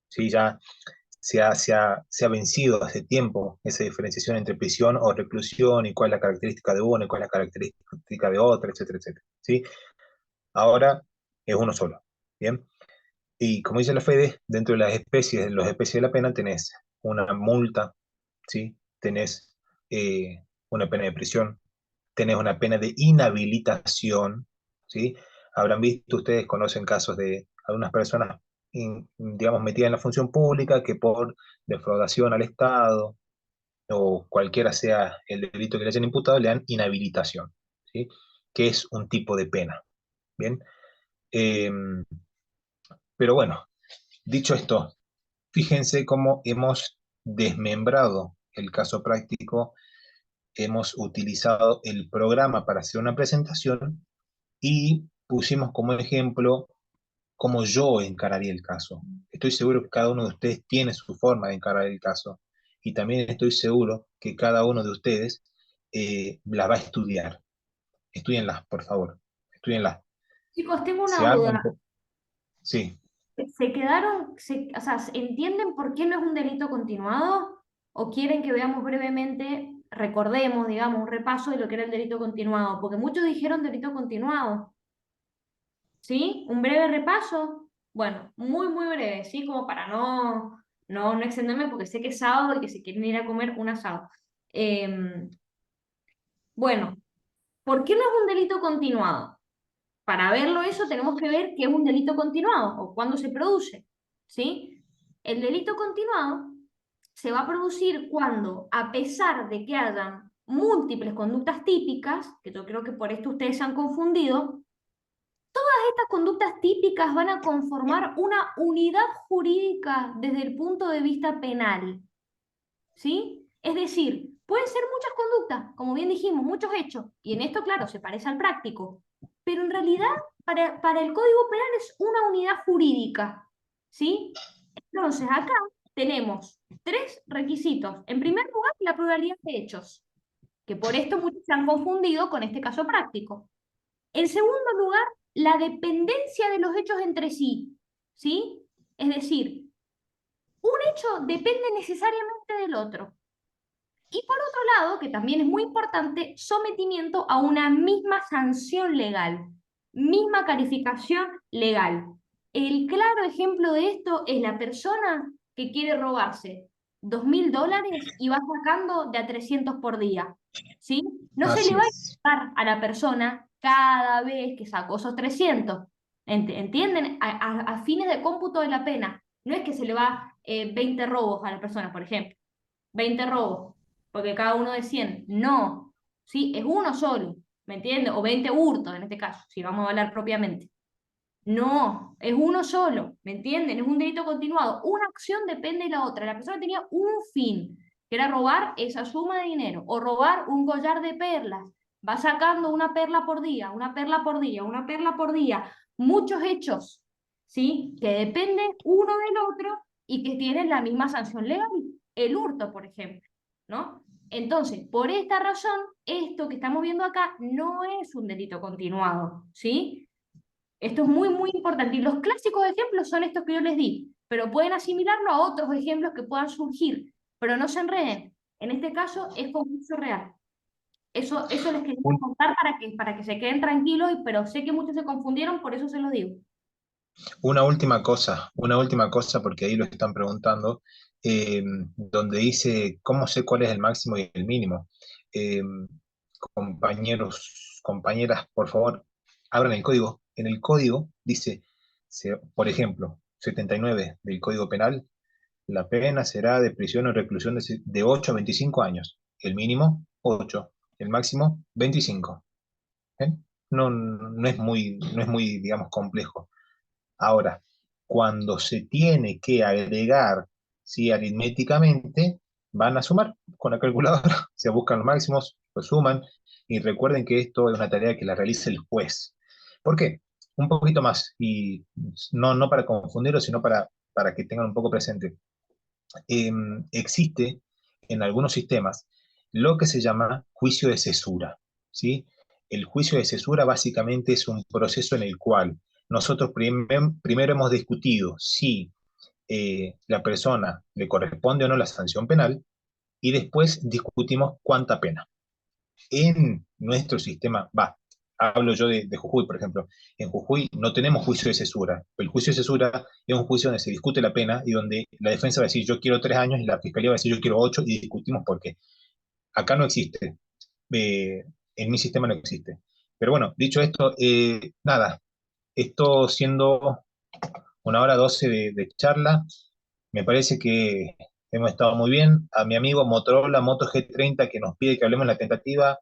¿Sí? Ya se ha vencido hace tiempo esa diferenciación entre prisión o reclusión y cuál es la característica de una y cuál es la característica de otra, etcétera, etcétera. ¿Sí? Ahora es uno solo. Bien. Y como dice la Fede, dentro de las especies, de los especies de la pena, tenés una multa, ¿sí? Tenés una pena de prisión, tenés una pena de inhabilitación, ¿sí? Habrán visto, ustedes conocen casos de algunas personas, digamos, metidas en la función pública que por defraudación al Estado o cualquiera sea el delito que le hayan imputado, le dan inhabilitación, ¿sí? Que es un tipo de pena, ¿bien? Eh, pero bueno, dicho esto, fíjense cómo hemos desmembrado el caso práctico, hemos utilizado el programa para hacer una presentación y pusimos como ejemplo cómo yo encararía el caso. Estoy seguro que cada uno de ustedes tiene su forma de encarar el caso y también estoy seguro que cada uno de ustedes la va a estudiar. Estudienlas, por favor. Estudienlas. chicos, tengo Se una arman. duda. Sí. ¿Se quedaron, o sea, entienden por qué no es un delito continuado? ¿O quieren que veamos brevemente, recordemos, digamos, un repaso de lo que era el delito continuado? Porque muchos dijeron delito continuado, ¿sí? Un breve repaso. Bueno, muy, muy breve, ¿sí? Como para no extenderme porque sé que es sábado y que se quieren ir a comer un asado. Bueno, ¿por qué no es un delito continuado? Para verlo eso tenemos que ver qué es un delito continuado o cuándo se produce, ¿sí? El delito continuado se va a producir cuando, a pesar de que hayan múltiples conductas típicas, que yo creo que por esto ustedes se han confundido, estas conductas típicas van a conformar una unidad jurídica desde el punto de vista penal, ¿sí? Es decir, pueden ser muchas conductas, como bien dijimos, muchos hechos, y en esto, claro, se parece al práctico, pero en realidad para el Código Penal es una unidad jurídica, ¿sí? Entonces, acá tenemos tres requisitos. En primer lugar, la pluralidad de hechos, que por esto muchos se han confundido con este caso práctico. En segundo lugar, la dependencia de los hechos entre sí, ¿sí? Es decir, un hecho depende necesariamente del otro. Y por otro lado, que también es muy importante, sometimiento a una misma sanción legal, misma calificación legal. El claro ejemplo de esto es la persona que quiere robarse $2.000 y va sacando de a 300 por día. ¿Sí? No se le Así va a es. pagar a la persona cada vez que sacó esos 300. ¿Entienden? A fines de cómputo de la pena. No es que se le va 20 robos a la persona, por ejemplo. 20 robos, porque cada uno de 100. No, ¿sí? Es uno solo, ¿me entiendes? O 20 hurtos en este caso, si vamos a hablar propiamente. No, es uno solo, ¿me entienden? Es un delito continuado. Una acción depende de la otra. La persona tenía un fin, que era robar esa suma de dinero o robar un collar de perlas. Va sacando una perla por día, una perla por día, una perla por día. Muchos hechos, ¿sí? Que dependen uno del otro y que tienen la misma sanción legal. El hurto, por ejemplo, ¿no? Entonces, por esta razón, esto que estamos viendo acá no es un delito continuado, ¿sí? Esto es muy, muy importante. Y los clásicos ejemplos son estos que yo les di, pero pueden asimilarlo a otros ejemplos que puedan surgir, pero no se enreden. En este caso es concurso real. Eso les quería Un- contar para que se queden tranquilos, pero sé que muchos se confundieron, por eso se los digo. una última cosa, porque ahí lo están preguntando, donde dice, ¿cómo sé cuál es el máximo y el mínimo? Eh, Compañeros, compañeras, por favor, abran el código. En el código dice, por ejemplo, 79 del Código Penal, la pena será de prisión o reclusión de 8 a 25 años. el mínimo 8, el máximo 25. ¿Bien? No es muy, digamos, complejo. Ahora, cuando se tiene que agregar, ¿sí? Aritméticamente, van a sumar con la calculadora, se buscan los máximos, lo suman, y recuerden que esto es una tarea que la realiza el juez. ¿Por qué? Un poquito más, y no para confundirlo, sino para que tengan un poco presente. Existe en algunos sistemas lo que se llama juicio de cesura, ¿sí? El juicio de cesura básicamente es un proceso en el cual nosotros primero hemos discutido si la persona le corresponde o no la sanción penal y después discutimos cuánta pena. En nuestro sistema, hablo yo de Jujuy, por ejemplo, en Jujuy no tenemos juicio de cesura. El juicio de cesura es un juicio donde se discute la pena y donde la defensa va a decir yo quiero 3 años y la fiscalía va a decir yo quiero 8 y discutimos por qué. Acá no existe. En mi sistema no existe. Pero bueno, dicho esto, nada, esto siendo 1 hora 12 de charla, me parece que hemos estado muy bien. A mi amigo Motorola Moto G30 que nos pide que hablemos de la tentativa,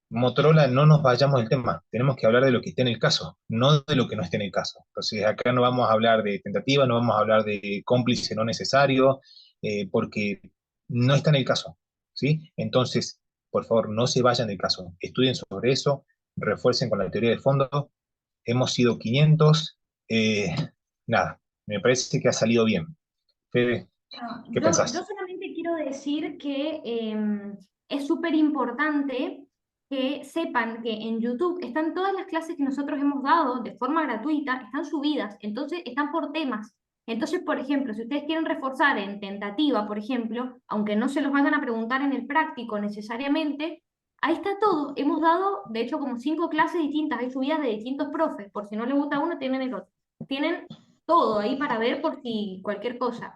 Motorola, no nos vayamos del tema, tenemos que hablar de lo que esté en el caso, no de lo que no esté en el caso. Entonces, acá no vamos a hablar de tentativa, no vamos a hablar de cómplice no necesario, porque no está en el caso, ¿sí? Entonces, por favor, no se vayan del caso, estudien sobre eso, refuercen con la teoría de fondo. Hemos sido 500, eh, nada, me parece que ha salido bien. Fede, Bueno, ¿qué yo pensás? solamente quiero decir que es súper importante que sepan que en YouTube están todas las clases que nosotros hemos dado de forma gratuita, están subidas, entonces están por temas. Entonces, por ejemplo, si ustedes quieren reforzar en tentativa, por ejemplo, aunque no se los vayan a preguntar en el práctico necesariamente, ahí está todo. Hemos dado, de hecho, como 5 clases distintas, hay subidas de distintos profes, por si no les gusta uno, tienen el otro. Tienen todo ahí para ver por si cualquier cosa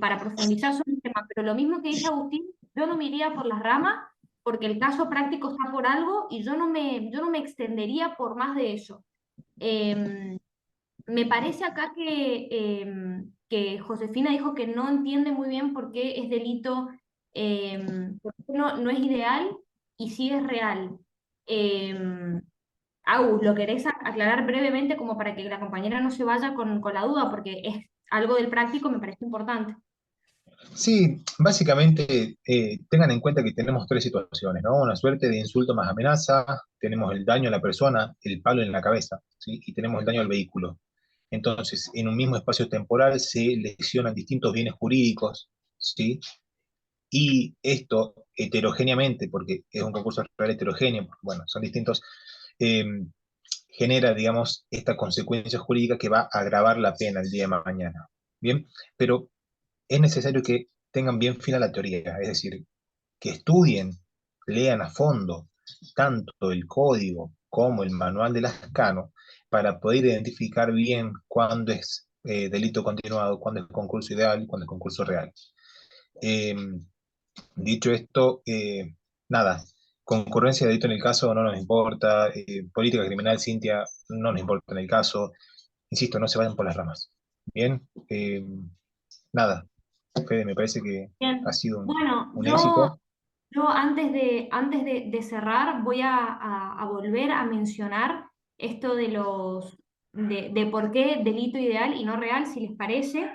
para profundizar sobre el tema. Pero lo mismo que dice Agustín, yo no me iría por las ramas porque el caso práctico está por algo y yo no me extendería por más de eso. Eh, Me parece acá que Josefina dijo que no entiende muy bien por qué es delito, por qué no es ideal y sí es real. Eh, Agus, ¿lo querés aclarar brevemente como para que la compañera no se vaya con la duda? Porque es algo del práctico, me parece importante. Sí, básicamente tengan en cuenta que tenemos 3 situaciones, ¿no? Una suerte de insulto más amenaza, tenemos el daño a la persona, el palo en la cabeza, ¿sí? Y tenemos el daño al vehículo. Entonces, en un mismo espacio temporal se lesionan distintos bienes jurídicos, ¿sí? Y esto heterogéneamente, porque es un concurso real heterogéneo, porque, bueno, son distintos, eh, genera, digamos, esta consecuencia jurídica que va a agravar la pena el día de mañana. Bien, pero es necesario que tengan bien fina la teoría, es decir, que estudien, lean a fondo tanto el código como el manual de Lascano para poder identificar bien cuándo es delito continuado, cuándo es concurso ideal y cuándo es concurso real. Eh, Dicho esto, nada, concurrencia de delito en el caso no nos importa, política criminal, Cintia, no nos importa en el caso, insisto, no se vayan por las ramas. Bien, nada, Fede, me parece que ha Bien, sido bueno, un yo, éxito. yo antes de cerrar voy a volver a mencionar esto de por qué delito ideal y no real, si les parece,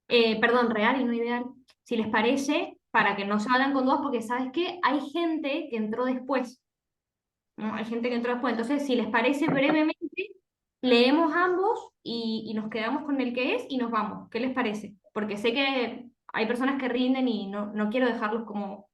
perdón, real y no ideal, si les parece, para que no se vayan con dudas, porque ¿sabes qué? Hay gente que entró después, ¿no? Hay gente que entró después, entonces si les parece brevemente, leemos ambos y nos quedamos con el que es y nos vamos. ¿Qué les parece? Porque sé que hay personas que rinden y no quiero dejarlos como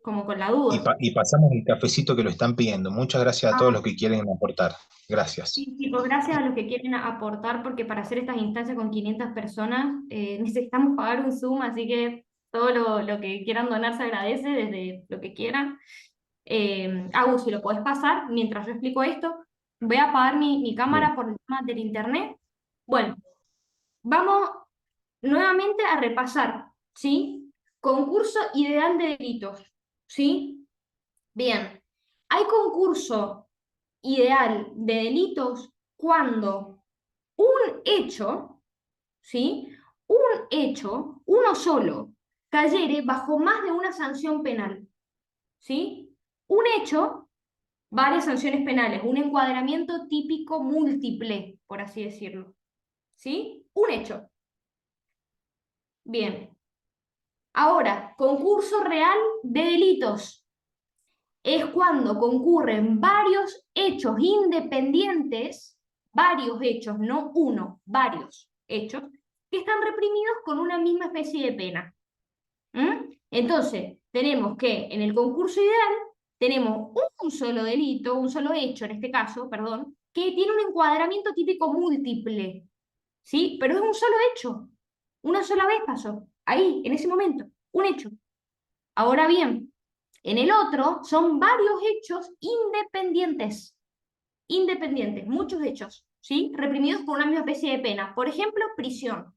con la duda. Y pasamos el cafecito que lo están pidiendo. Muchas gracias a todos Ah, los que quieren aportar. Gracias. sí, chicos, gracias a los que quieren aportar, porque para hacer estas instancias con 500 personas necesitamos pagar un Zoom, así que todo lo que quieran donar se agradece, desde lo que quieran. Agus, si lo podés pasar, mientras yo explico esto, voy a apagar mi Bien. cámara por el tema del internet. Bueno, vamos nuevamente a repasar, ¿sí? Concurso ideal de delitos, ¿sí? Bien, hay concurso ideal de delitos cuando un hecho, ¿sí? Un hecho, uno solo, cayere bajo más de una sanción penal, ¿sí? Un hecho, varias sanciones penales, un encuadramiento típico múltiple, por así decirlo, ¿sí? Un hecho. Bien. Ahora, concurso real de delitos. Es cuando concurren varios hechos independientes, varios hechos, no uno, varios hechos, que están reprimidos con una misma especie de pena. Entonces, tenemos que en el concurso ideal tenemos un solo delito, un solo hecho en este caso, perdón, que tiene un encuadramiento típico múltiple, ¿sí? Pero es un solo hecho, una sola vez pasó, ahí, en ese momento, un hecho. Ahora bien, en el otro son varios hechos independientes, independientes, muchos hechos, ¿sí? Reprimidos con una misma especie de pena. Por ejemplo, prisión.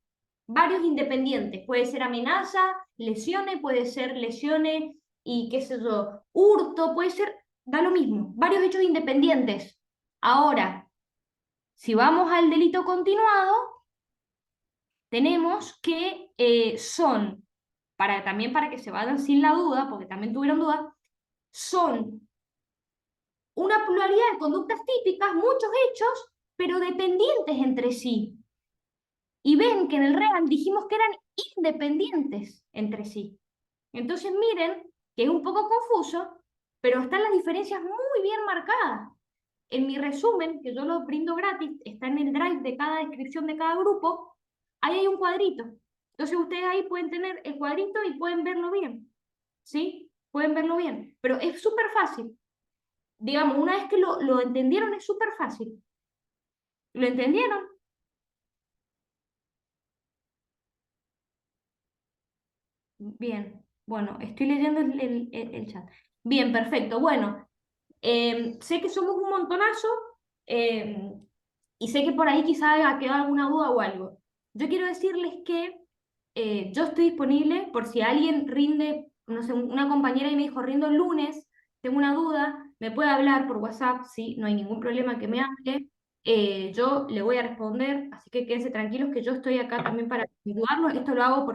Varios independientes. Puede ser amenaza, lesiones, puede ser lesiones y qué sé yo, hurto, puede ser, da lo mismo. Varios hechos independientes. Ahora, si vamos al delito continuado, tenemos que son, también para que se vayan sin la duda, porque también tuvieron duda, son una pluralidad de conductas típicas, muchos hechos, pero dependientes entre sí. Y ven que en el real dijimos que eran independientes entre sí. Entonces miren que es un poco confuso, pero están las diferencias muy bien marcadas. En mi resumen, que yo lo brindo gratis, está en el drive de cada descripción de cada grupo, ahí hay un cuadrito. Entonces ustedes ahí pueden tener el cuadrito y pueden verlo bien. ¿Sí? Pueden verlo bien. Pero es súper fácil. Digamos, una vez que lo entendieron es súper fácil. ¿Lo entendieron? Bien. Bueno, estoy leyendo el chat. Bien, perfecto. Bueno, sé que somos un montonazo eh, y sé que por ahí quizás haya quedado alguna duda o algo. Yo quiero decirles que yo estoy disponible por si alguien rinde, no sé, una compañera y me dijo, rindo el lunes, tengo una duda, me puede hablar por WhatsApp, sí, no hay ningún problema que me hable. Yo le voy a responder, así que quédense tranquilos que yo estoy acá también para ayudarlos. Esto lo hago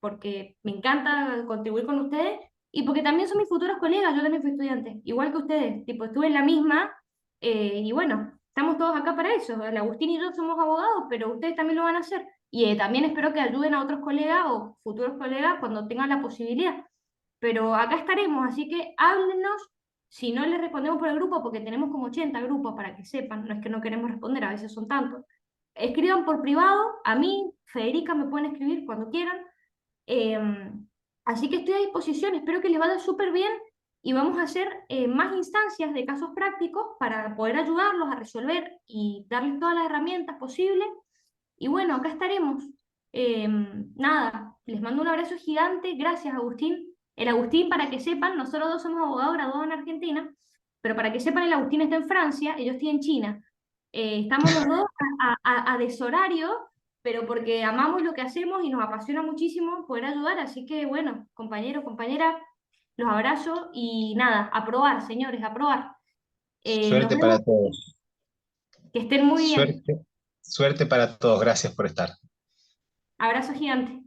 porque me encanta contribuir con ustedes y porque también son mis futuros colegas, yo también fui estudiante, igual que ustedes, tipo, estuve en la misma y bueno, estamos todos acá para eso. El Agustín y yo somos abogados, pero ustedes también lo van a hacer. Y también espero que ayuden a otros colegas o futuros colegas cuando tengan la posibilidad. Pero acá estaremos, así que háblenos si no les respondemos por el grupo, porque tenemos como 80 grupos para que sepan, no es que no queremos responder, a veces son tantos. Escriban por privado, a mí, Federica, me pueden escribir cuando quieran. Eh, Así que estoy a disposición, espero que les vaya súper bien y vamos a hacer más instancias de casos prácticos para poder ayudarlos a resolver y darles todas las herramientas posibles. Y bueno, acá estaremos. Nada, les mando un abrazo gigante. Gracias, Agustín. El Agustín, para que sepan, nosotros dos somos abogados graduados en Argentina, pero para que sepan, el Agustín está en Francia y yo estoy en China. Estamos los dos a deshorario, pero porque amamos lo que hacemos y nos apasiona muchísimo poder ayudar. Así que bueno, compañeros, compañeras, los abrazo y nada, a probar, señores, a probar. Nos Suerte vemos, para todos. que estén muy bien. Suerte, suerte para todos. Gracias por estar. Abrazo gigante.